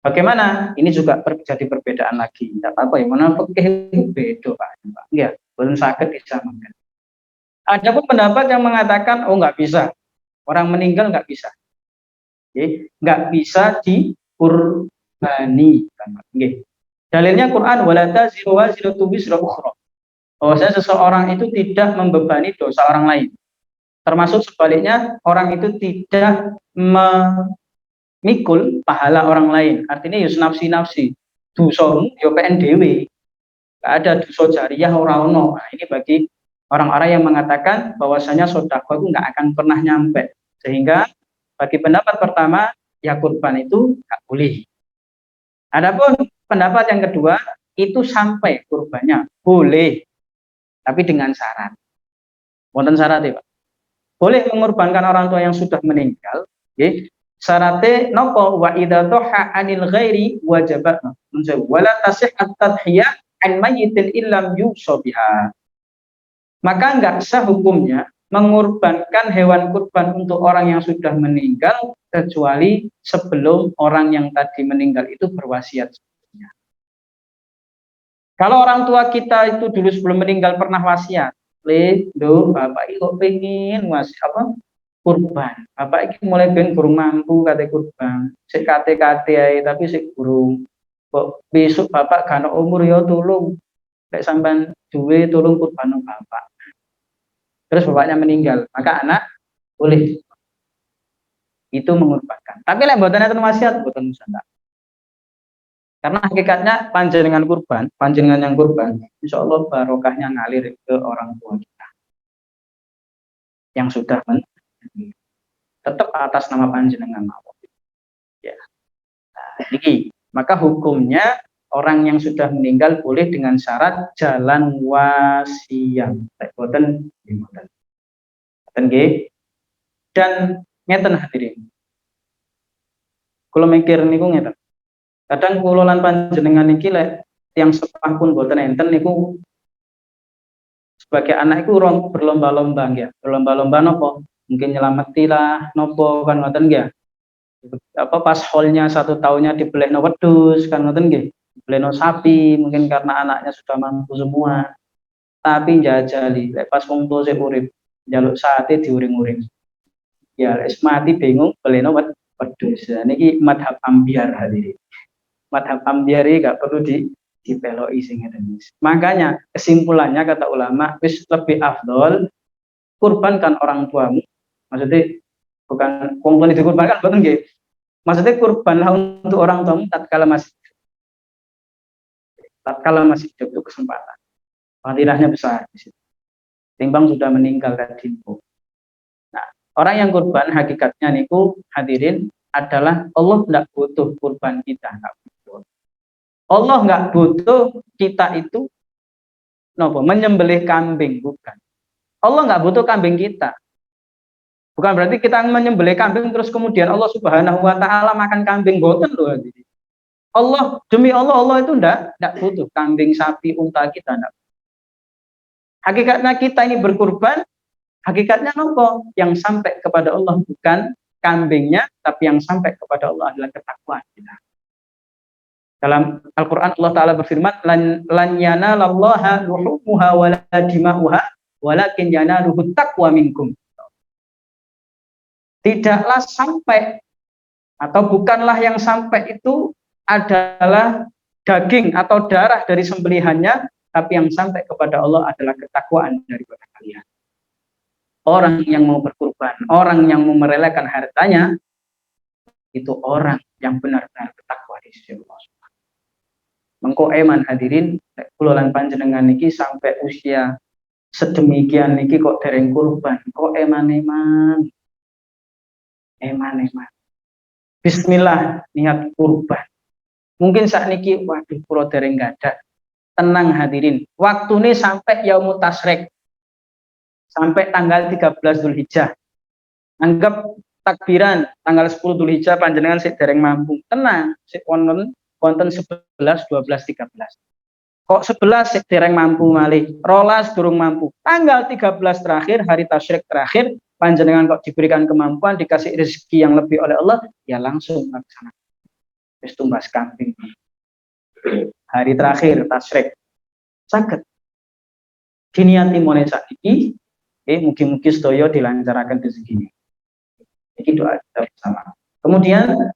Bagaimana? Ini juga jadi perbedaan lagi. Tidak apa-apa ya, mana fikih beda Pak. Enggak, belum sakit disamakan. Ada pun pendapat yang mengatakan, oh nggak bisa, orang meninggal nggak bisa, nggak bisa dikurbani. Dalilnya Quran, wala taziru waziratu wizra ukhra. Bahwasanya seseorang itu tidak membebani dosa orang lain. Termasuk sebaliknya, orang itu tidak memikul pahala orang lain. Artinya ya nafsi-nafsi. Dosa yo PNDW. Nggak ada dosa jariyah ora ono. Nah, ini bagi orang-orang yang mengatakan bahwasanya sedekah itu nggak akan pernah nyampe, sehingga Bagi pendapat pertama, ya kurban itu nggak boleh. Adapun pendapat yang kedua, itu sampai kurbannya boleh, tapi dengan syarat. Wonten syarat ya, Pak. Boleh mengorbankan orang tua yang sudah meninggal, okay. Syaratnya nopo wa idza dhaha anil ghairi wajabat wala tasih at-tadhiyah an mayyitin illam yusabiha. Maka enggak sah hukumnya mengorbankan hewan kurban untuk orang yang sudah meninggal kecuali sebelum orang yang tadi meninggal itu berwasiat. Kalau orang tua kita itu dulu sebelum meninggal pernah wasiat, do bapak kok pengen kurban. Bapak iki mulai ben kurang mampu kate kurban. Sik kate-kate ae tapi sik kurang. Kok besok bapak gak umur ya tolong. Lek sampean duwe tolong kurban bapak. Terus bapaknya meninggal, maka anak boleh itu mengorbankan. Tapi lek mboten enten wasiat mboten usah. Karena hakikatnya panjenengan kurban, panjenengan yang kurban, insya Allah barokahnya ngalir ke orang tua kita yang sudah tetap atas nama panjenengan Allah. Ya. Nah, jadi maka hukumnya orang yang sudah meninggal boleh dengan syarat jalan wasiat. Boten dan ngeten hadirin. Kalau mikir niku ngeten. Kadang kula lan panjenengan iki lek yang sepah pun boten enten niku sebagai anak iku berlomba-lomba nggih. Berlomba-lomba nopo? Mungkin nyelameti lah nopo kan ngoten nggih. Apa pas haulnya 1 tahunnya dibelehno wedhus kan ngoten nggih. Dibelehno sapi mungkin karena anaknya sudah mampu semua. Tapi njajali lek pas wong tuwa sik urip njaluk sate diuring-uring. Ya wis mati bingung belehno wedhus. Niki madhab ambiar hadirin. Madhab ambiari gak perlu dipeloki sing ngeten. Makanya kesimpulannya kata ulama wis lebih afdol kurbankan orang tuamu. Maksudnya bukan wong tuane dikurbankan boten nggih. Maksudnya kurbanlah untuk orang tuamu tatkala masih hidup itu kesempatan. Fadilahnya besar di situ. Timbang sudah meninggal tadi. Nah, orang yang kurban hakikatnya niku hadirin adalah Allah tidak butuh kurban kita, enggak butuh. Allah nggak butuh kita itu menyembelih kambing, bukan. Allah nggak butuh kambing kita. Bukan berarti kita menyembelih kambing terus kemudian Allah Subhanahu wa taala makan kambing, boten loh. Allah demi Allah itu enggak butuh kambing, sapi, unta kita enggak. Hakikatnya kita ini berkurban, hakikatnya nopo yang sampai kepada Allah bukan kambingnya, tapi yang sampai kepada Allah adalah ketakwaan kita. Dalam Al-Quran Allah Ta'ala berfirman, lan yanalallaha luhumuha wala dima'uha walakin yanaluhu taqwa minkum. Tidaklah sampai atau bukanlah yang sampai itu adalah daging atau darah dari sembelihannya, tapi yang sampai kepada Allah adalah ketakwaan daripada kalian. Orang yang mau berkurban, orang yang mau merelakan hartanya, itu orang yang benar-benar bertakwa di sisi Allah. Mengko eman hadirin kula lan panjenengan niki sampai usia sedemikian niki kok dereng kurban, kok eman-eman. Bismillah niat kurban. Mungkin saat niki waduh kula dereng gadah. Tenang hadirin, waktune sampai yaumut tasyrik. Sampai tanggal 13 Dzulhijjah. Anggap takbiran tanggal 10 Dzulhijjah panjenengan sik dereng mampu. Tenang, sik wonten 11, 12, 13. Kok 11 dereng mampu malih, 12 durung mampu. Tanggal 13 terakhir, hari tasyrik terakhir, panjenengan kok diberikan kemampuan, dikasih rezeki yang lebih oleh Allah, ya langsung laksanakan. Wis tumbas kambing. Hari terakhir tasyrik. Saged. Diniati mulai saat ini, mugi-mugi sedaya dilancarkan rezekine. Iki doa kita bersama. Kemudian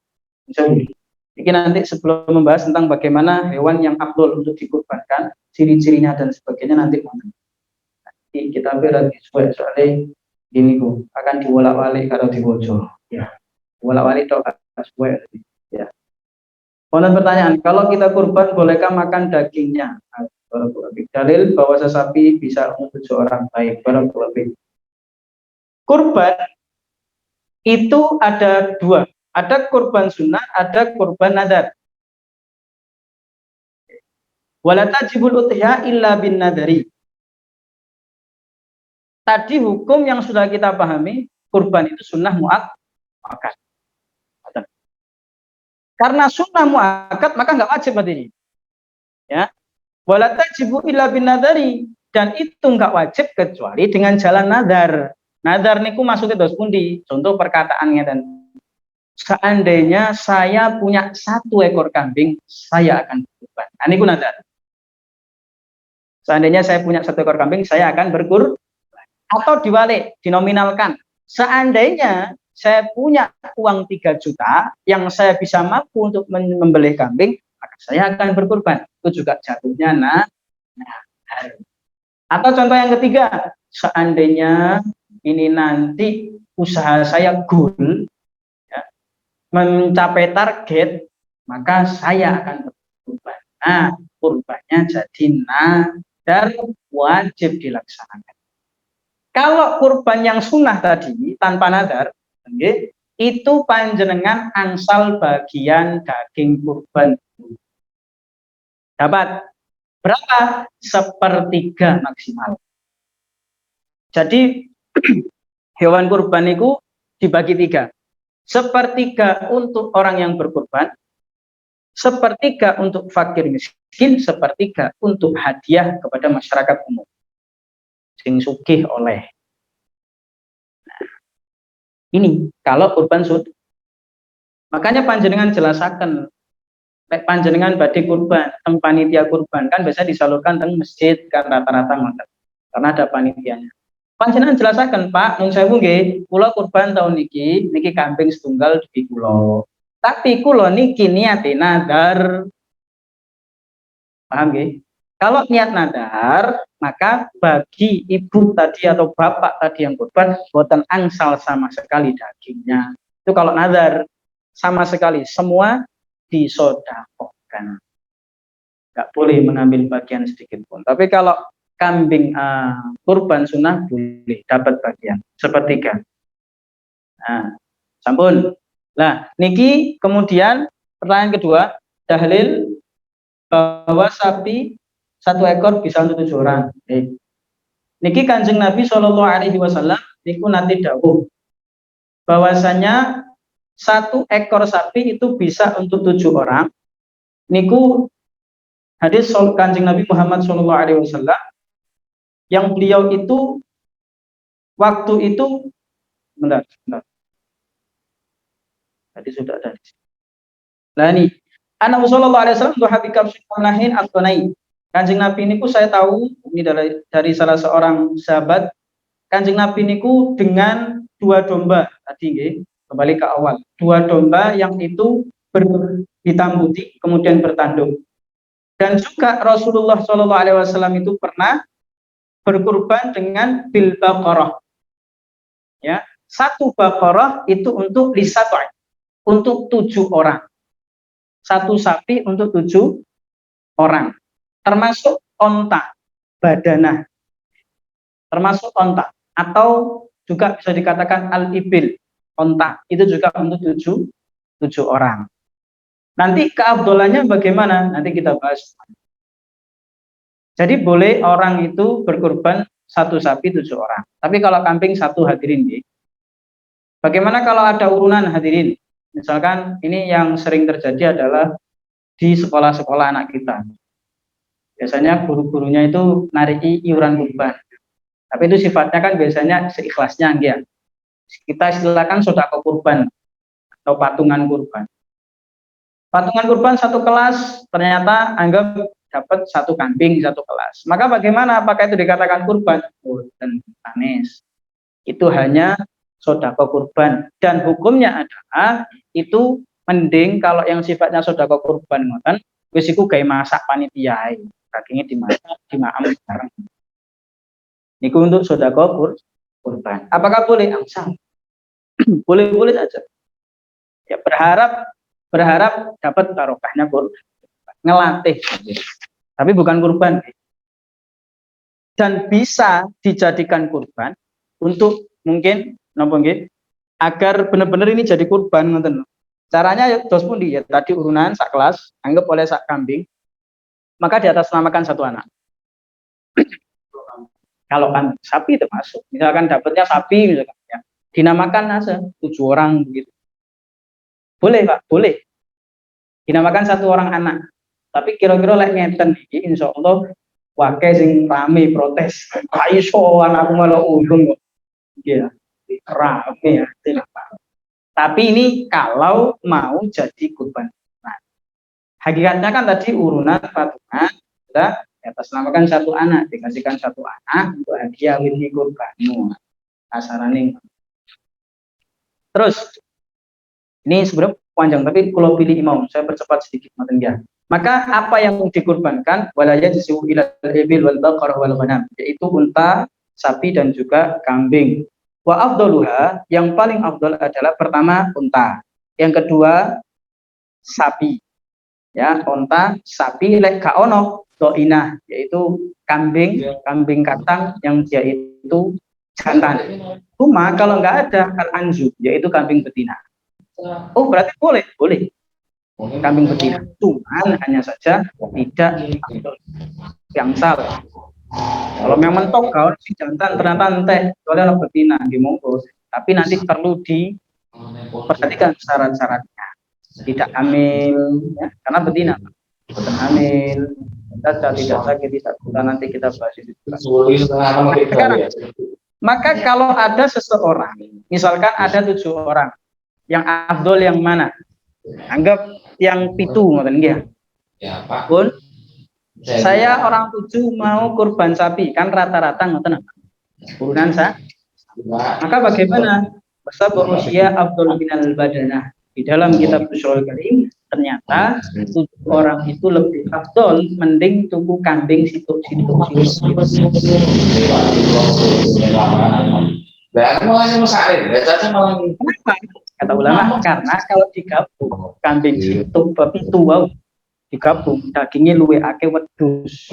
ini nanti sebelum membahas tentang bagaimana hewan yang afdol untuk dikurbankan, ciri-cirinya dan sebagainya nanti kita berarti soalnya gini kok akan diwolak-walik kalau diwojo ya. Wolak-walik tok sesuai ya. Mohon pertanyaan, kalau kita kurban bolehkah makan dagingnya? Dalil bahwa sapi bisa untuk seorang baik. Kurban itu ada dua, ada kurban sunnah, ada kurban nadar. Wala tajibul udhiyah illa bin nadari. Tadi hukum yang sudah kita pahami, kurban itu sunnah muakkad. Karena sunnah muakkad maka nggak wajib berarti. Ya. Wala tajibu illa bin nadari, dan itu nggak wajib kecuali dengan jalan nadar. Nadar niku maksudnya dos pundi? Contoh perkataannya, dan seandainya saya punya 1 ekor kambing, saya akan berkurban. Nah, niku nadar. Seandainya saya punya 1 ekor kambing, saya akan berkurban. Atau diwalik, dinominalkan. Seandainya saya punya uang 3 juta yang saya bisa mampu untuk membeli kambing, maka saya akan berkurban. Itu juga jatuhnya nadar. Atau contoh yang ketiga, seandainya ini nanti usaha saya goal, ya, mencapai target, maka saya akan berkurban. Nah, kurbannya jadi nadar, wajib dilaksanakan. Kalau kurban yang sunnah tadi tanpa nadar, itu panjenengan angsal bagian daging kurban. Dapat berapa? 1/3 maksimal. Jadi hewan kurban itu dibagi 3. 1/3 untuk orang yang berkurban, 1/3 untuk fakir miskin, 1/3 untuk hadiah kepada masyarakat umum. Sing sugih oleh. Nah, ini kalau kurban sunnah. Makanya panjenengan jelasaken, panjenengan badhe kurban, teng panitia kurban kan biasa disalurkan teng masjid kan rata-rata ngoten. Karena ada panitianya. Panjenengan jelasaken, Pak, nun sewu nggih, kula kurban tahun niki kambing setunggal di kula. Tapi kula niki niate nadar. Paham nggih? Kalau niat nadar, maka bagi ibu tadi atau bapak tadi yang kurban, boten angsal sama sekali dagingnya. Itu kalau nadar, sama sekali semua disodakokan. Nggak boleh mengambil bagian sedikit pun. Tapi kalau kambing kurban sunnah boleh dapat bagian 1/3. Nah, sampun. Nah, niki kemudian pertanyaan kedua, dalil bahwa sapi 1 ekor bisa untuk 7 orang. Niki Kanjeng Nabi Shallallahu Alaihi Wasallam niku nanti dawuh bahwasanya 1 ekor sapi itu bisa untuk 7 orang. Niku hadis Kanjeng Nabi Muhammad Shallallahu Alaihi Wasallam yang beliau itu waktu itu bentar. Tadi sudah ada. Nah ini, Anak Sallallahu Alaihi Wasallam Habibam Sunahin Al-Qanai. Kanjeng Nabi niku saya tahu ini dari salah seorang sahabat. Kanjeng Nabi niku dengan 2 domba tadi nggih, kembali ke awal. 2 domba yang itu hitam putih kemudian bertanduk. Dan juga Rasulullah Shallallahu Alaihi Wasallam itu pernah berkurban dengan bil baqarah. Ya, 1 baqarah itu untuk lisatoi, untuk 7 orang. 1 sapi untuk 7 orang. Termasuk onta, badanah. Termasuk onta. Atau juga bisa dikatakan al-ibil, onta. Itu juga untuk 7 orang. Nanti keabdolannya bagaimana? Nanti kita bahas. Jadi boleh orang itu berkurban 1 sapi 7 orang. Tapi kalau kambing 1 hadirin. Bagaimana kalau ada urunan hadirin? Misalkan ini yang sering terjadi adalah di sekolah-sekolah anak kita. Biasanya guru-gurunya itu nariki iuran kurban. Tapi itu sifatnya kan biasanya seikhlasnya ya. Kita istilahkan sedekah kurban atau patungan kurban. Patungan kurban 1 kelas ternyata anggap dapat 1 kambing 1 kelas. Maka bagaimana? Apakah itu dikatakan kurban? Dan manis. Itu hanya sedekah kurban, dan hukumnya adalah itu mending kalau yang sifatnya sedekah kurban ngoten wis iku gawe masak panitia, dagingnya dimasak dimaam bareng. Niku untuk sedekah kurban. Apakah boleh? Angsal. Boleh-boleh saja. Ya berharap dapat barokahnya kurban. Ngelatih. Tapi bukan kurban. Dan bisa dijadikan kurban untuk mungkin napa nggih? agar benar-benar ini jadi kurban ngoten. Caranya ya dos pundi ya tadi urunan sak kelas, anggap oleh sak kambing, maka diatasnamakan satu anak. Kalau kan sapi termasuk, misalkan dapatnya sapi misalkan ya, dinamakan aja 7 orang begitu. Boleh Pak, boleh. Dinamakan satu orang anak. Tapi kira-kira lek ngeten iki insyaallah wake sing rame protes. Ka iso anakku malah ulung kok. Iya, rame ya. Tapi ini kalau mau jadi kurban. Nah, hakikatnya kan tadi urunan patungan sudah diatasnamakan satu anak, dikasihkan satu anak untuk hadiah wingi kurbanmu. Asarane. Terus ini sebenarnya panjang tapi kalau pilih imam saya percepat sedikit ya. Maka apa yang dikurbankan walaya disuhu ilal ibil wal baqarah wal ghanam, yaitu unta, sapi dan juga kambing. Wa afdaluha, yang paling afdal adalah pertama unta, yang kedua sapi. Ya, unta, sapi lek ka ono doinah, yaitu kambing kacang yang dia itu jantan. Cuma kalau nggak ada al-anzu, yaitu kambing betina. Oh, berarti boleh kambing betina. Cuman hanya saja tidak yang salah. Kalau memang mentok kalau si jantan ternyata entek, soalnya betina dimonggo. Tapi nanti perlu diperhatikan syarat-syaratnya. Tidak hamil, ya, karena betina. Bukan hamil, tidak sakit, tidak bukan, nanti kita bahas itu. Maka kalau ada seseorang, misalkan ada 7 orang, yang afdol yang mana? Anggap yang pitu ngoten nggih. Ya, Pak. Pun saya orang 7 mau kurban sapi, kan rata-rata ngoten apa? Urunan maka bagaimana? Besar berusia afdol minal badanah. Di dalam kitab Ushul Karim ternyata 7 orang itu lebih afdol mending tuku kambing situ. Kata ulama, karena kalau digabung kambing situ babi itu wow, digabung dagingnya luwe ake wedus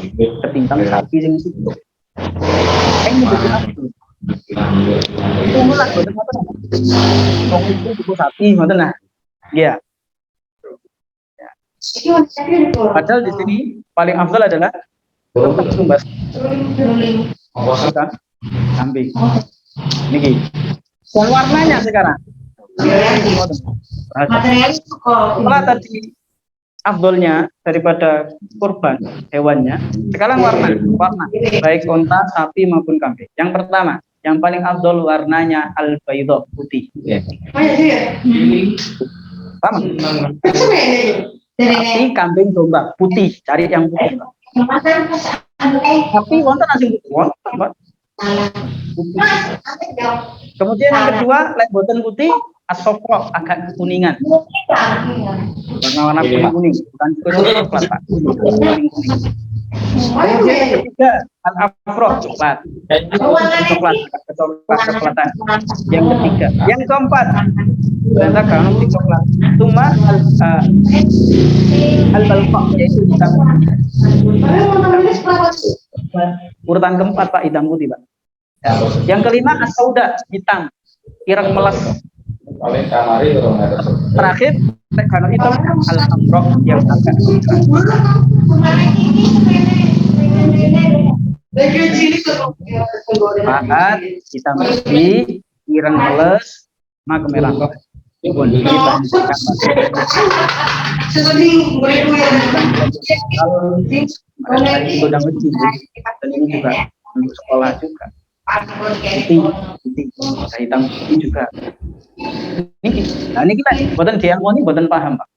ketimbang sapi sing situ. Ini betul apa? Itu mulai betul apa? Kok itu sapi ngoten nah. Iya. Padahal di sini paling afdal adalah tetap tumbas kambing. Niki. Soal warnanya sekarang. Setelah tadi afdolnya daripada kurban hewannya, sekarang warna baik unta, sapi maupun kambing. Yang pertama, yang paling afdol warnanya al-baydha, putih. Sama. Sapi, kambing, domba putih, cari yang putih. Tapi wonten asing putih, kemudian yang kedua, lek boten putih, asofro agak kekuningan, warna-warna kuning, bukan coklat, Pak. Kuning. Kemudian yang ketiga, al-afro coklat, kecoklatan. Yang ketiga, yang keempat, ternyata kalau coklat, cuma al-balqah yaitu hitam. Urutan keempat Pak, hitam putih Pak. Ya. Yang kelima as-sauda, hitam, ireng melas. Terakhir kalau hitam al-hamra yang agak pahat, hitam putih, ireng melas, sama kemerah. Godang kecil dan ini juga untuk sekolah juga putih hitam putih juga ini kita buatan diangoni buatan paham Pak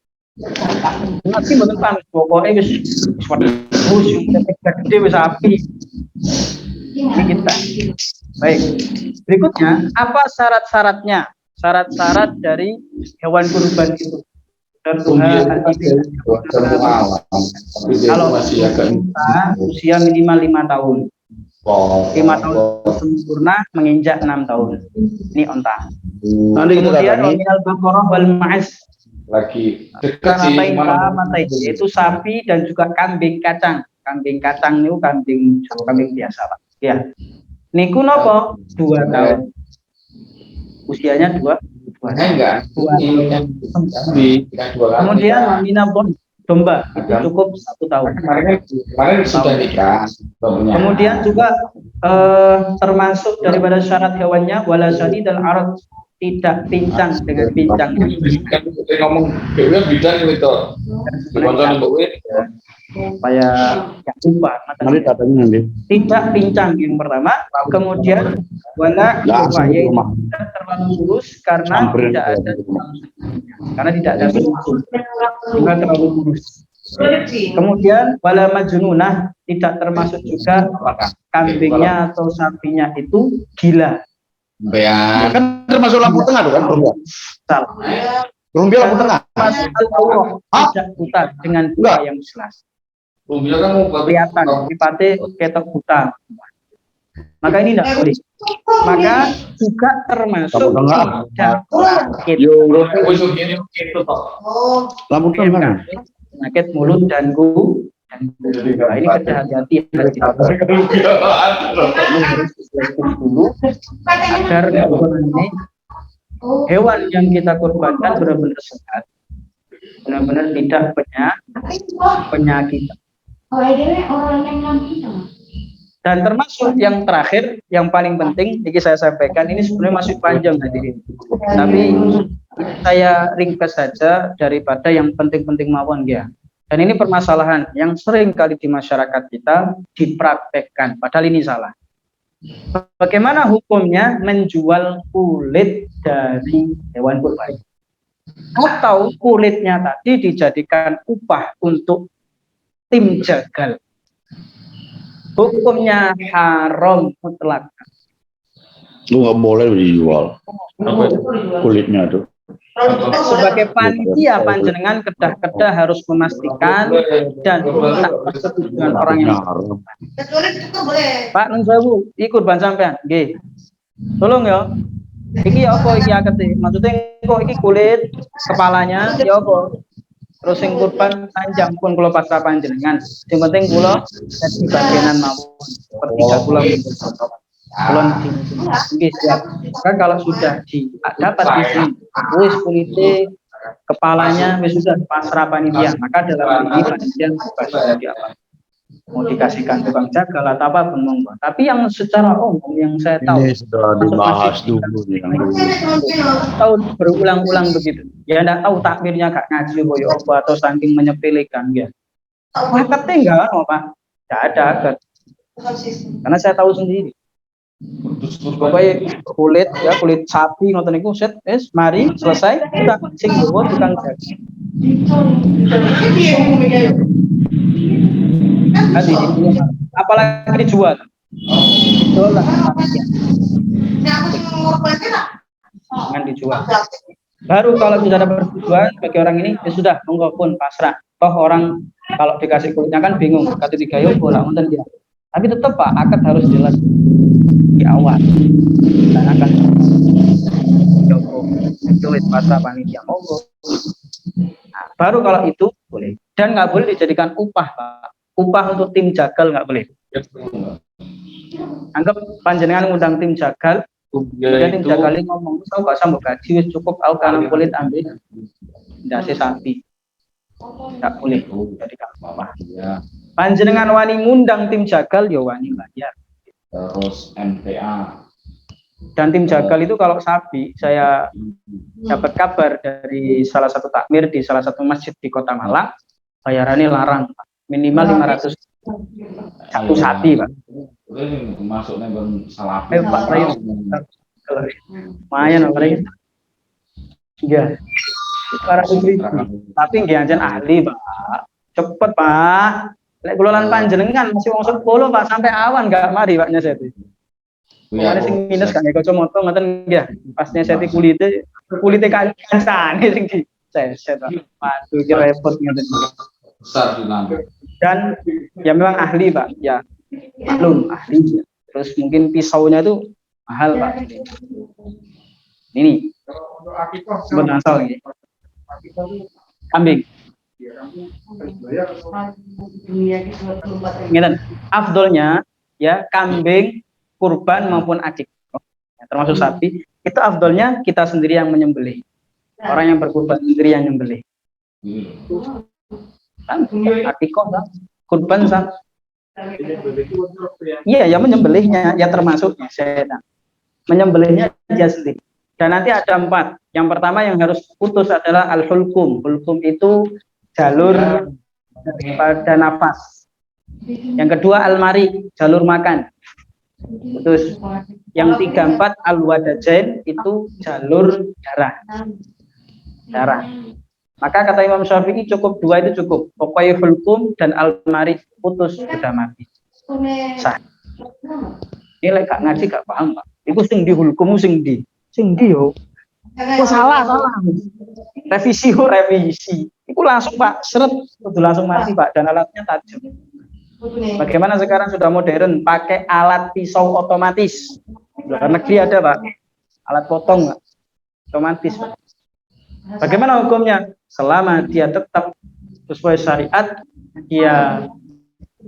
nanti buatan paham pokoknya wis gede wis api ini kita baik. Berikutnya apa syarat-syaratnya, syarat-syarat dari hewan kurban itu. Kalau usia minimal 5 tahun, 5 tahun sempurna menginjak 6 tahun. Ini onta. Kemudian nominal baqarah wal ma'az lagi dekat yaitu sapi dan juga kambing kacang. Kambing kacang itu kambing biasa Pak. Ya. Niku nopo 2 tahun. Usianya 2 Enggak. Kemudian waminabon domba itu cukup 1 tahun. Kemarin sudah nikah. Kemudian juga termasuk daripada syarat hewannya wala dan arad, tidak pincang dengan pincang. Kan ngomong beda bidang itu. Supaya yang lupa tidak pincang yang pertama, kemudian wala yaitu tidak terlalu lurus karena tidak ada susu, juga terlalu lurus. Kemudian wala majnunah, tidak termasuk juga kambingnya atau sapinya itu gila. Ya, kan termasuk lampu tengah tuh kan, Rumbia lampu tengah. Tidak buta dengan buta yang jelas. Kelihatan sifatnya ketok buta. Maka ini tidak boleh. Maka juga termasuk penyakit mulut dan kuku. Nah, ini kerja hati-hati agar ini hewan yang kita kurbankan benar-benar sehat, benar-benar tidak penyakit. Dan termasuk yang terakhir, yang paling penting, ini saya sampaikan, ini sebenarnya masih panjang hadirin, tapi saya ringkas saja daripada yang penting-penting mawon ya. Dan ini permasalahan yang sering kali di masyarakat kita dipraktekkan, padahal ini salah. Bagaimana hukumnya menjual kulit dari hewan kurban? Atau kulitnya tadi dijadikan upah untuk tim jagal? Hukumnya haram mutlak. Lu nggak boleh dijual kulitnya tuh. Sebagai panitia panjenengan kedah-kedah harus memastikan dan minta persetujuan orang yang Pak nun sewu ikut ban sampean nggih. Tolong ya. Iki apa iki akete? Maksudnya kok iki kulit kepalanya ya apa? Terus sing kurban panjang pun kula pasrah panjenengan. Sing penting kula dadi bagianan mawon. Sepertiga kula belum siap. Kan kalau sudah dapat izin, wis kulite kepalanya wis sudah pasrah panitia, maka dalam ini panitia sudah apa? Mau dikasihkan tukang jagal atau apa pun monggo. Tapi yang secara umum yang saya tahu ini sudah dibahas dulu tahun berulang-ulang begitu. Ya enggak tahu takmirnya gak ngaji boyo apa atau saking menyepelekan ya. Akadnya enggak apa Pak. Enggak ada akad. Karena saya tahu sendiri. Pokoknya kulit sapi ngoten niku set mari selesai udah sing gowo tukang jagal. Apalagi dijual. Jangan dijual. Baru kalau sudah ada persetujuan bagi orang ini ya sudah monggo pun pasrah. Toh orang kalau dikasih kulitnya kan bingung kata digayo bola ngoten dia. Tapi tetap Pak akad harus jelas di awal. Dan akan duit pasrah panitia monggo. Nah, baru kalau itu boleh. Dan nggak boleh dijadikan upah Pak. Upah untuk tim jagal nggak boleh. Anggap panjenengan ngundang tim jagal, kemudian tim jagal ini ngomong, "Tahu gak sambung gaji cukup aku karena kulit ambil dasi sapi." Nggak boleh dijadikan upah. Panjenengan wani ngundang tim jagal, ya wani bayar. Terus MTA. Dan tim jagal itu kalau sapi, saya dapat kabar dari salah satu takmir di salah satu masjid di Kota Malang, bayarannya larang, minimal 500 satu sapi Pak. Masuknya ben salah. Pak Rayu. Lumayan Pak Rayu. Iya. Para tapi nggih anjen ahli Pak. Cepet Pak. Lek kula lan panjenengan masih wong sepuluh Pak sampai awan enggak mari Pak nyeseti. Ada sing minus kan kacamata ngoten nggih. Pas nyeseti kulite kancane sing di seset Pak. Waduh iki repot ngoten. Besar di dan ya memang ahli Pak ya maklum ahli ya. Terus mungkin pisaunya itu mahal Pak ini asal ini kambing ngeten afdolnya ya kambing kurban maupun akik ya, termasuk sapi itu afdolnya kita sendiri yang menyembelih. Orang yang berkurban sendiri yang menyembelih. Kan akikah kan? Kurban kan? Iya, ya menyembelihnya, ya termasuk saya menyembelihnya dia sendiri. Dan nanti ada 4. Yang pertama yang harus putus adalah al-hulkum. Hulkum itu jalur pada nafas. Yang kedua al-mari, jalur makan. Putus. Yang 3, 4 al-wadajain itu jalur darah. Darah. Maka kata Imam Syafi'i cukup 2 itu cukup. Pokoknya hulkum dan al-mari putus sudah mati. Sah. Ini lek gak ngaji gak paham, Pak. Iku sing di hulkum sing di yo. Kok salah. Revisi. Iku langsung Pak, seret langsung mati Pak, dan alatnya tajam. Bagaimana sekarang sudah modern, pakai alat pisau otomatis. Luar negeri ada Pak, alat potong Pak. Otomatis Pak. Bagaimana hukumnya? Selama dia tetap sesuai syariat, dia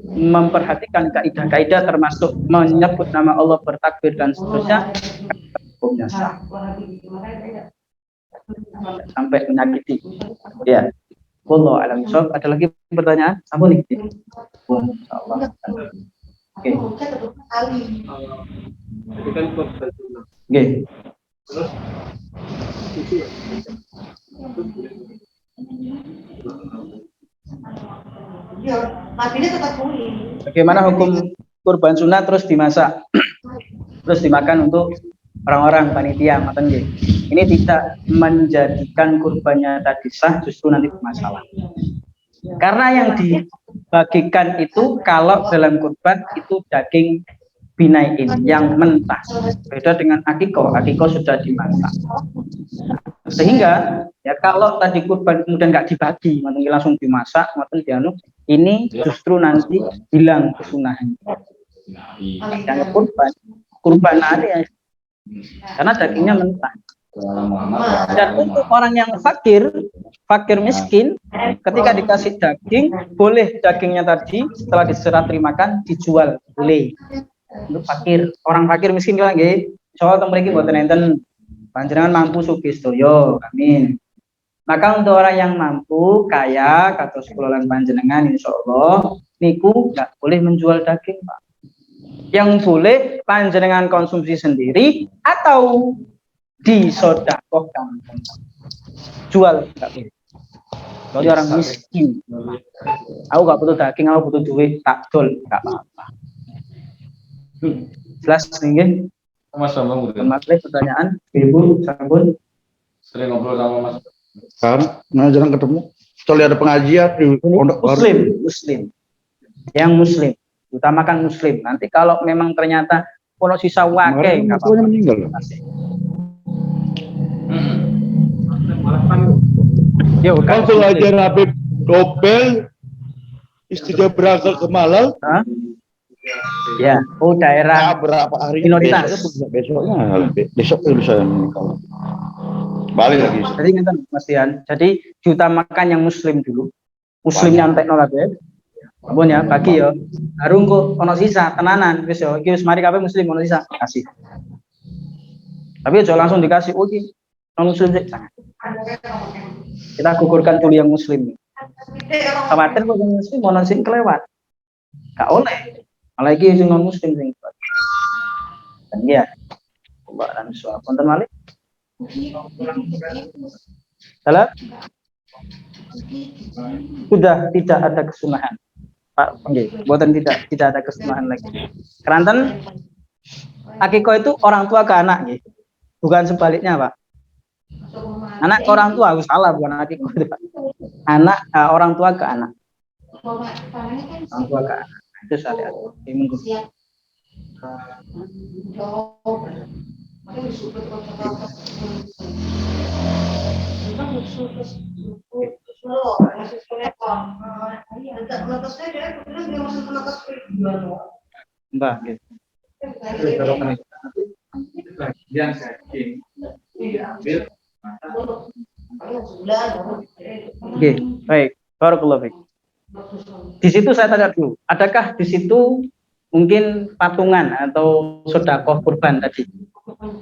memperhatikan kaidah-kaidah termasuk menyebut nama Allah, bertakbir dan seterusnya, hukumnya sah. Sampai menyakiti. Ya. Wallahu a'lam bishawab. Ada lagi pertanyaan? Apa nih? Insyaallah. Oke. Oke. Bagaimana hukum kurban sunat terus dimasak, terus dimakan untuk orang-orang panitia, maten nggih. Ini tidak menjadikan kurbannya tadi sah, justru nanti bermasalah. Karena yang dibagikan itu kalau dalam kurban itu daging binaiin yang mentah. Beda dengan akikoh sudah dimasak. Sehingga ya kalau tadi kurban kemudian nggak dibagi, maten langsung dimasak, maten dianu, ini justru nanti hilang kesunahan. Dan kurban ada ya. Karena dagingnya mentah. Dan untuk orang yang fakir miskin, ketika dikasih daging, boleh dagingnya tadi setelah diserah terimakan dijual, boleh. Untuk fakir, orang fakir miskin kan nggih, soal mriki mboten enten panjenengan mampu sugih sedaya, amin. Maka untuk orang yang mampu, kaya, kados kula lan panjenengan insyaallah niku nggak boleh menjual daging, Pak. Yang boleh panjenengan konsumsi sendiri atau disodakohkan. Jual nggak boleh. Kalau orang miskin, aku nggak butuh daging, aku butuh duit, tak dol, nggak apa-apa. Jelas nih, Mas Bambang udah. Mas pertanyaan, Ibu Sambun. Sering ngobrol sama Mas. Kan, jarang ketemu. Kecuali ada pengajian di pondok Muslim. Yang Muslim, utamakan Muslim. Nanti kalau memang ternyata kalau sisa wake, nggak apa-apa. Meninggal. Yo, Kan ajar Habib Dobel istrinya berangkat ke Malang. Hah? Ya, daerah berapa hari minoritas. Besok bisa balik lagi. Jadi ngeten Mas Dian. Jadi diutamakan yang Muslim dulu. Muslim nyantek no kabeh. Ampun ya, bagi ya. Harung kok ono sisa tenanan wis ya. Iki wis mari kabeh Muslim ono sisa, kasih. Tapi aja langsung dikasih. Oh iki non Muslim sih. Kita gugurkan dulu yang Muslim. Khawatir kok Muslim ono sing kelewat. Gak oleh. Malah iki sing non Muslim sing. Dan ya. Mbak dan suap konten malih. Salah? Sudah tidak ada kesunahan. Pak, nggih, mboten tidak ada kesunahan lagi. Keranten akikoh itu orang tua ke anak nggih. Bukan sebaliknya, Pak. Anak ke orang tua, salah bukan akikoh itu, Pak. Anak orang tua ke anak. Orang tua ke anak. Itu syariat. Monggo. Mbak, gitu. Oke, baik. Barakallahu fiik. Di situ saya tanya dulu, adakah di situ mungkin patungan atau sedekah kurban tadi?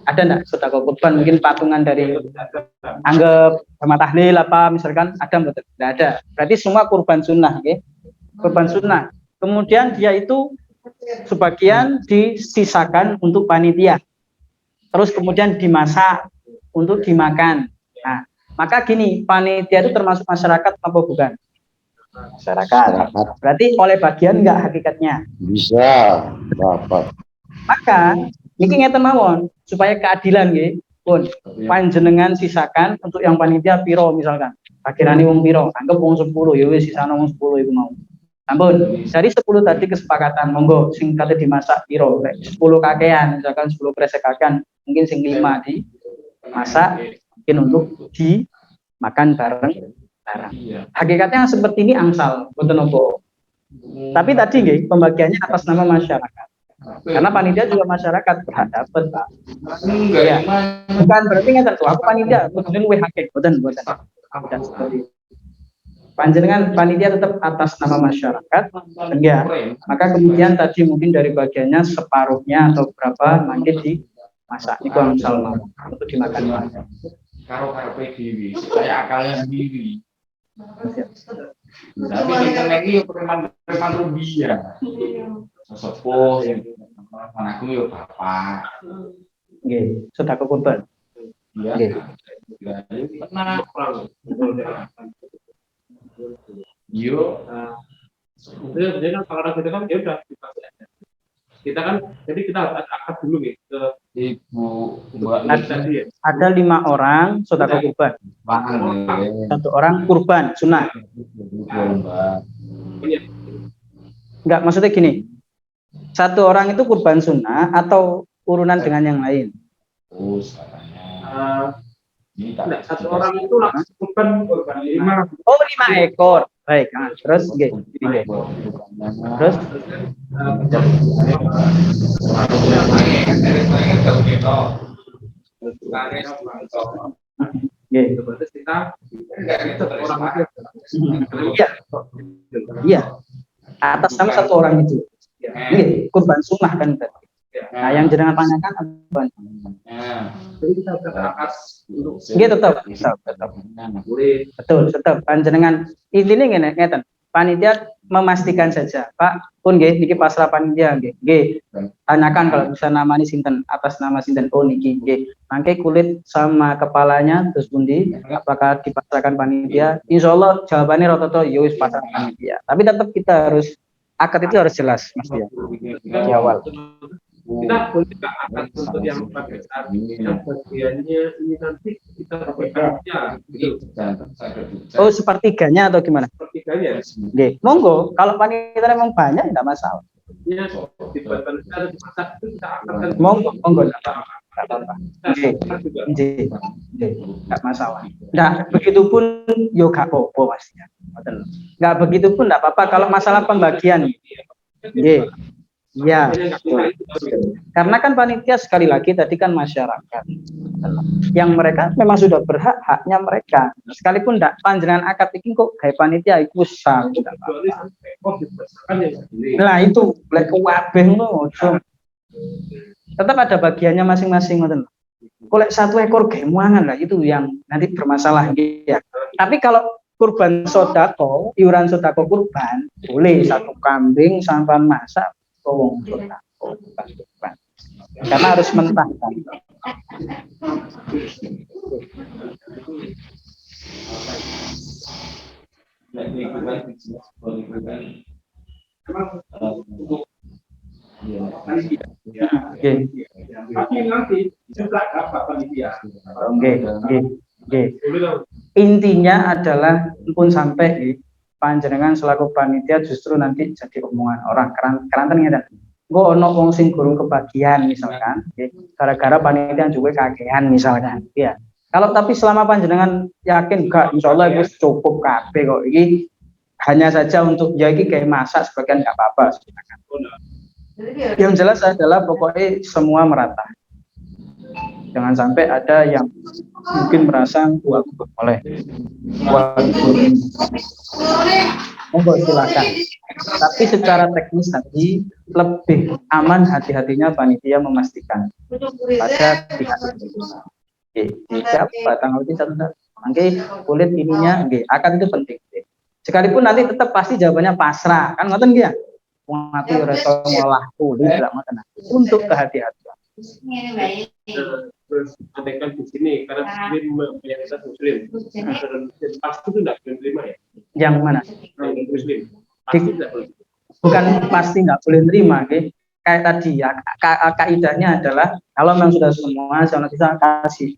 Ada enggak sedekah kurban mungkin patungan dari anggap sama tahlil apa misalkan ada betul? Tidak ada. Berarti semua kurban sunnah, okay? Kurban sunnah. Kemudian dia itu sebagian disisakan untuk panitia. Terus kemudian dimasak untuk dimakan. Nah, maka gini, panitia itu termasuk masyarakat apa bukan? Masyarakat. Berarti oleh bagian enggak hakikatnya? Bisa, dapat. Maka niki ngeten mawon supaya keadilan nggih. Pun panjenengan sisakan untuk yang panitia piro misalkan. Akhirane wong piro? Anggap wong 10 ya wis sisane wong 10 iku mau. Ampun, dari 10 tadi kesepakatan monggo sing kate dimasak piro? 10 kakean misalkan 10 kresek kakean, mungkin sing 5 dimasak mungkin untuk dimakan bareng. Hakikatnya seperti ini angsal, boten apa. Tapi tadi nggih pembagiannya atas nama masyarakat. Karena panitia juga masyarakat berhadapan, Pak. Ya. Bukan berarti ngeten tuh, aku panitia kemudian luwih akeh, boten. Panjenengan panitia tetap atas nama masyarakat, ya. Maka kemudian tadi mungkin dari bagiannya separuhnya atau berapa mangke dimasak niku angsal mawon untuk dimakan. Karo PDW, saya akalnya sendiri. Tapi internet ini preman rubiah. Sesepuh, anakku ya bapak. Nggih, sedekah kurban. Iya. Pernah perang. Yo. Dia kan kalau kita kan dia udah kita kan jadi kita akad dulu nih ke Ibu Mbak tadi ya. Ada 5 orang sedekah kurban. 1 orang kurban sunnah. Enggak, maksudnya gini. 1 orang itu kurban sunnah atau urunan dengan yang lain? Enggak, 1 orang itu langsung kurban 5. Oh, 5 ekor. Baik, nah, terus nggih. Terus Iya. Atas nama 1 orang itu. Nggih, kurban sunnah kan tadi. Nah, yang jenengan tanyakan apa? Jadi kita berangkat untuk Nggih, tetap. Betul, tetap panjenengan intine ngeten. Panitia memastikan saja, Pak, pun nggih niki pasrah panitia nggih. Nggih. Tanyakan kalau bisa namanya sinten, atas nama sinten. Oh niki nggih. Mangke kulit sama kepalanya terus pundi? Apakah dipasrahkan panitia? Insyaallah jawabannya rata-rata ya wis pasrah panitia. Tapi tetap kita harus akad itu harus jelas Mas ya. Di awal. kita pun juga akan untuk yang pada saat yang bagiannya ini nanti kita bekerja gitu. Oh, sepertiganya atau gimana? Sepertiganya. Nggih. Monggo, kalau panitia memang banyak enggak masalah. Ya, dibuatkan secara dimasak itu kita akan Monggo enggak apa-apa. Nggih. Enggak masalah. Nah, begitupun yo gak apa-apa Mas ya. Enggak begitu pun enggak apa-apa kalau masalah pembagian. Nggih. Iya, karena kan panitia sekali lagi tadi kan masyarakat, yang mereka memang sudah berhak, haknya mereka. Sekalipun tidak panjenengan akad ini kok kayak panitia itu sah. Nah itu black wabeh no, tetap ada bagiannya masing-masing. Kalau 1 ekor gemuangan lah itu yang nanti bermasalah ya. Tapi kalau kurban sodako, iuran sodako kurban boleh 1 kambing sampai masak. Karena harus mentah kan. Tapi nanti juga dapat panitia. Intinya adalah pun sampai panjenengan selaku panitia justru nanti jadi omongan orang karena ternyata gue ono wong sing gurung kebagian misalkan gara-gara panitia juga kakean misalkan ya. Kalau tapi selama panjenengan yakin enggak insyaallah itu cukup kabeh kok ini hanya saja untuk ya iki kayak masak sebagian enggak apa-apa silakan. Yang jelas adalah pokoknya semua merata. Jangan sampai ada yang mungkin merasa aku boleh. Monggo silakan. Tapi secara teknis tadi lebih aman hati-hatinya panitia memastikan pada pihak itu. Oke, siapa tanggal 1 Oke, kulit ininya, oke, akad itu penting. Oke. Sekalipun nanti tetap pasti jawabannya pasrah, kan ngoten nggih ya? Wong aku ora iso ngolah kulit lak ngoten. Untuk kehati-hatian. Terus andaikan di sini karena muslim mayoritas muslim, pasti itu tidak boleh terima ya. Yang mana? Muslim pasti tidak boleh. Bukan pasti nggak boleh terima, oke? Kayak tadi ya, kaidahnya adalah kalau memang sudah semua, jangan bisa kasih.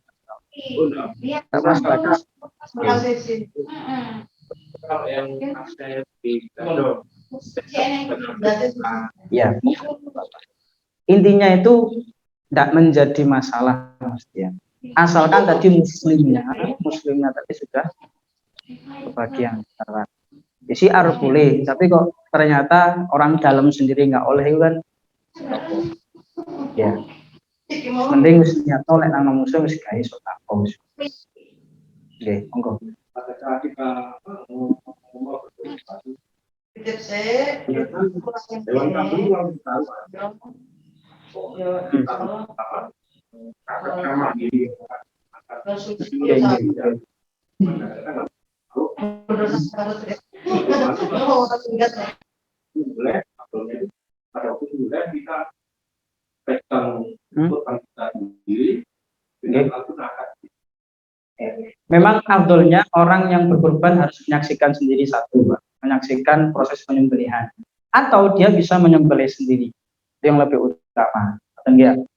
Kalau yang saya di Ya, intinya itu tidak menjadi masalah, Mas ya. Asalkan tadi muslimnya tadi sudah kebagian syarat. Syiar boleh, tapi kok ternyata orang dalam sendiri nggak oleh kan? Ya, mending mestinya tolek nama musuh mesti kayak sotako. Oke, monggo. Memang afdolnya orang yang berkorban harus menyaksikan sendiri satu, Pak. Menyaksikan proses penyembelihan, atau dia bisa menyembelih sendiri, itu yang lebih utama. Enggak.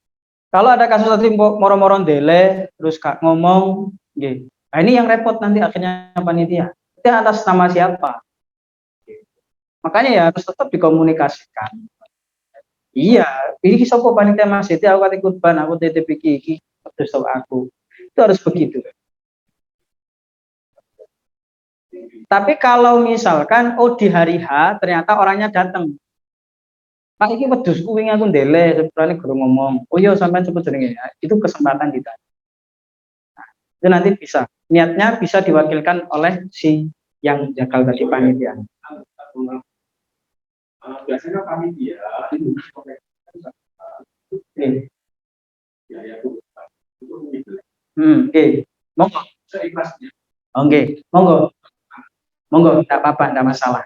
Kalau ada kasus tadi moro-moro dele terus kak ngomong, gitu. Nah, ini yang repot nanti akhirnya panitia. Itu atas nama siapa? Makanya ya harus tetap dikomunikasikan. Iya, ini sopo panitia masjid, aku kate kurban, aku titip iki terus aku. Itu harus begitu. Tapi kalau misalkan di hari H ternyata orangnya datang, Pak iki wedhus kuwi aku ndele, sebenarnya guru ngomong, oh iya sampean cepet jenenge ya. Itu kesempatan kita. Nah, itu nanti bisa, niatnya bisa diwakilkan oleh si yang jagal tadi panitia. Biasanya panitia Oke, monggo. Oke, monggo, tidak apa-apa, tidak masalah.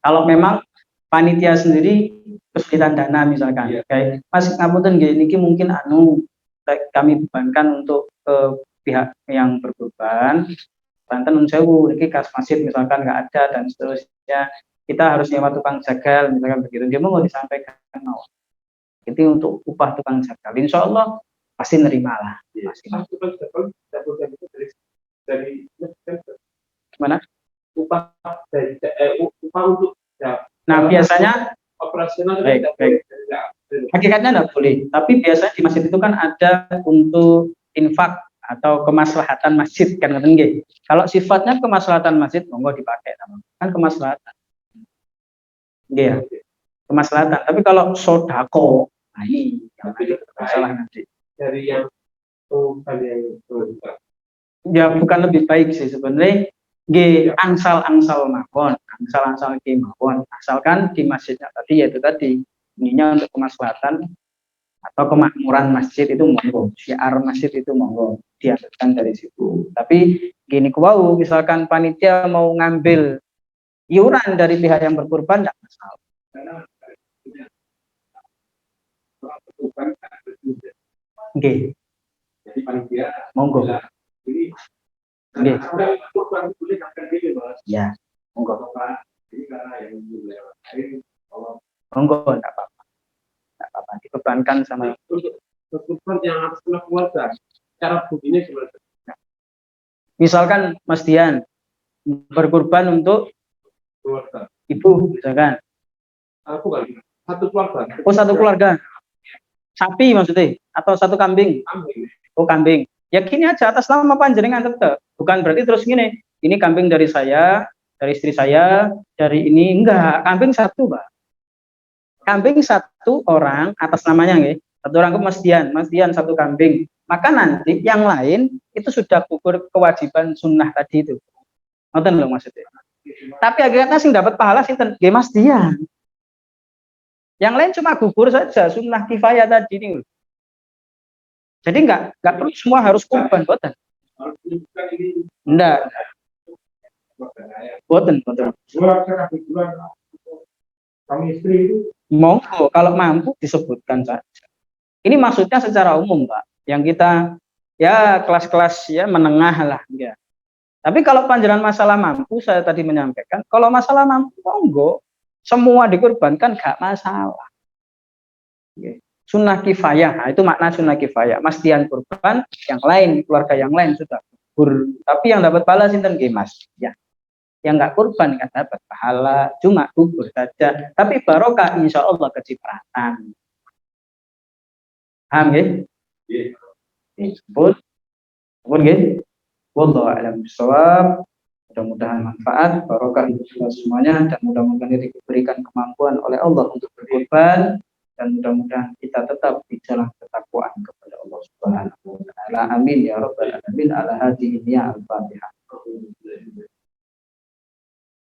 Kalau memang panitia sendiri kesulitan dana misalkan, kayak Mas ngapunten nggih niki mungkin kami bebankan untuk pihak yang berkorban, Banten nun sewu niki kas masjid misalkan nggak ada dan seterusnya, kita harus nyewa tukang jagal misalkan begitu, dia mau disampaikan mau. Itu untuk upah tukang jagal, insya Allah pasti nerima lah. Dari Gimana? upah untuk ya. Nah biasanya operasional baik. Hakikatnya tidak boleh, tapi biasanya di masjid itu kan ada untuk infak atau kemaslahatan masjid kan nggih. Kalau sifatnya kemaslahatan masjid monggo dipakai kan kemaslahatan. Nggih ya. Kemaslahatan. Tapi kalau sodako, nah ini yang masalah nanti. Dari yang ya bukan lebih baik sih sebenarnya. Angsal mawon, angsal mawon, asalkan di masjidnya tadi yaitu tadi ininya untuk kemaslahatan atau kemakmuran masjid itu monggo, syiar masjid itu monggo diaturkan dari situ. Tapi gini kuwau misalkan panitia mau ngambil iuran dari pihak yang berkorban tidak masalah. Oke. Jadi panitia monggo. Ini Oke. Ya, monggo. Monggo, enggak apa-apa. Enggak apa-apa. Dibebankan sama berkorban yang atas nama keluarga. Cara bunyinya gimana? Misalkan Mas Dian berkorban untuk Keluarga. ibu, misalkan. Aku enggak satu keluarga. Oh, satu keluarga. Sapi maksudnya atau satu kambing? Kambing. Oh, kambing. Ya gini aja atas nama panjenengan tetap. Bukan berarti terus gini, ini kambing dari saya, dari istri saya, dari ini enggak, kambing satu, Pak. Kambing satu orang atas namanya nggih. Satu orang ke Mas Dian satu kambing. Maka nanti yang lain itu sudah gugur kewajiban sunnah tadi itu. Ngoten lho maksudnya. Tapi akhirnya sing dapat pahala sinten? Nggih Mas Dian. Yang lain cuma gugur saja, sunnah kifayah tadi ini. Jadi enggak perlu semua harus kurban, boten. Enggak, boten. Kami istri itu Monggo kalau mampu disebutkan saja. Ini maksudnya secara umum, Pak. Yang kita ya kelas-kelas ya menengah lah, ya. Tapi kalau panjenengan masalah mampu, saya tadi menyampaikan, kalau masalah mampu monggo semua dikorbankan gak masalah. Oke. Sunnah kifayah, nah, itu makna sunnah kifayah. Mas Dian kurban, yang lain keluarga yang lain sudah gugur. Tapi yang dapat pahala sinten nggih Mas? Ya. Yang nggak kurban nggak dapat pahala, cuma gugur saja. Tapi barokah insya Allah kecipratan. Paham nggih? Pun nggih. Wallahu a'lam bishawab. Mudah-mudahan manfaat, barokah itu semuanya, dan mudah-mudahan diberikan kemampuan oleh Allah untuk berkorban, dan mudah-mudahan kita tetap di jalan ketakwaan kepada Allah Subhanahu wa taala. Amin ya rabbal alamin. Ala hadhihi ya al-Fatihah.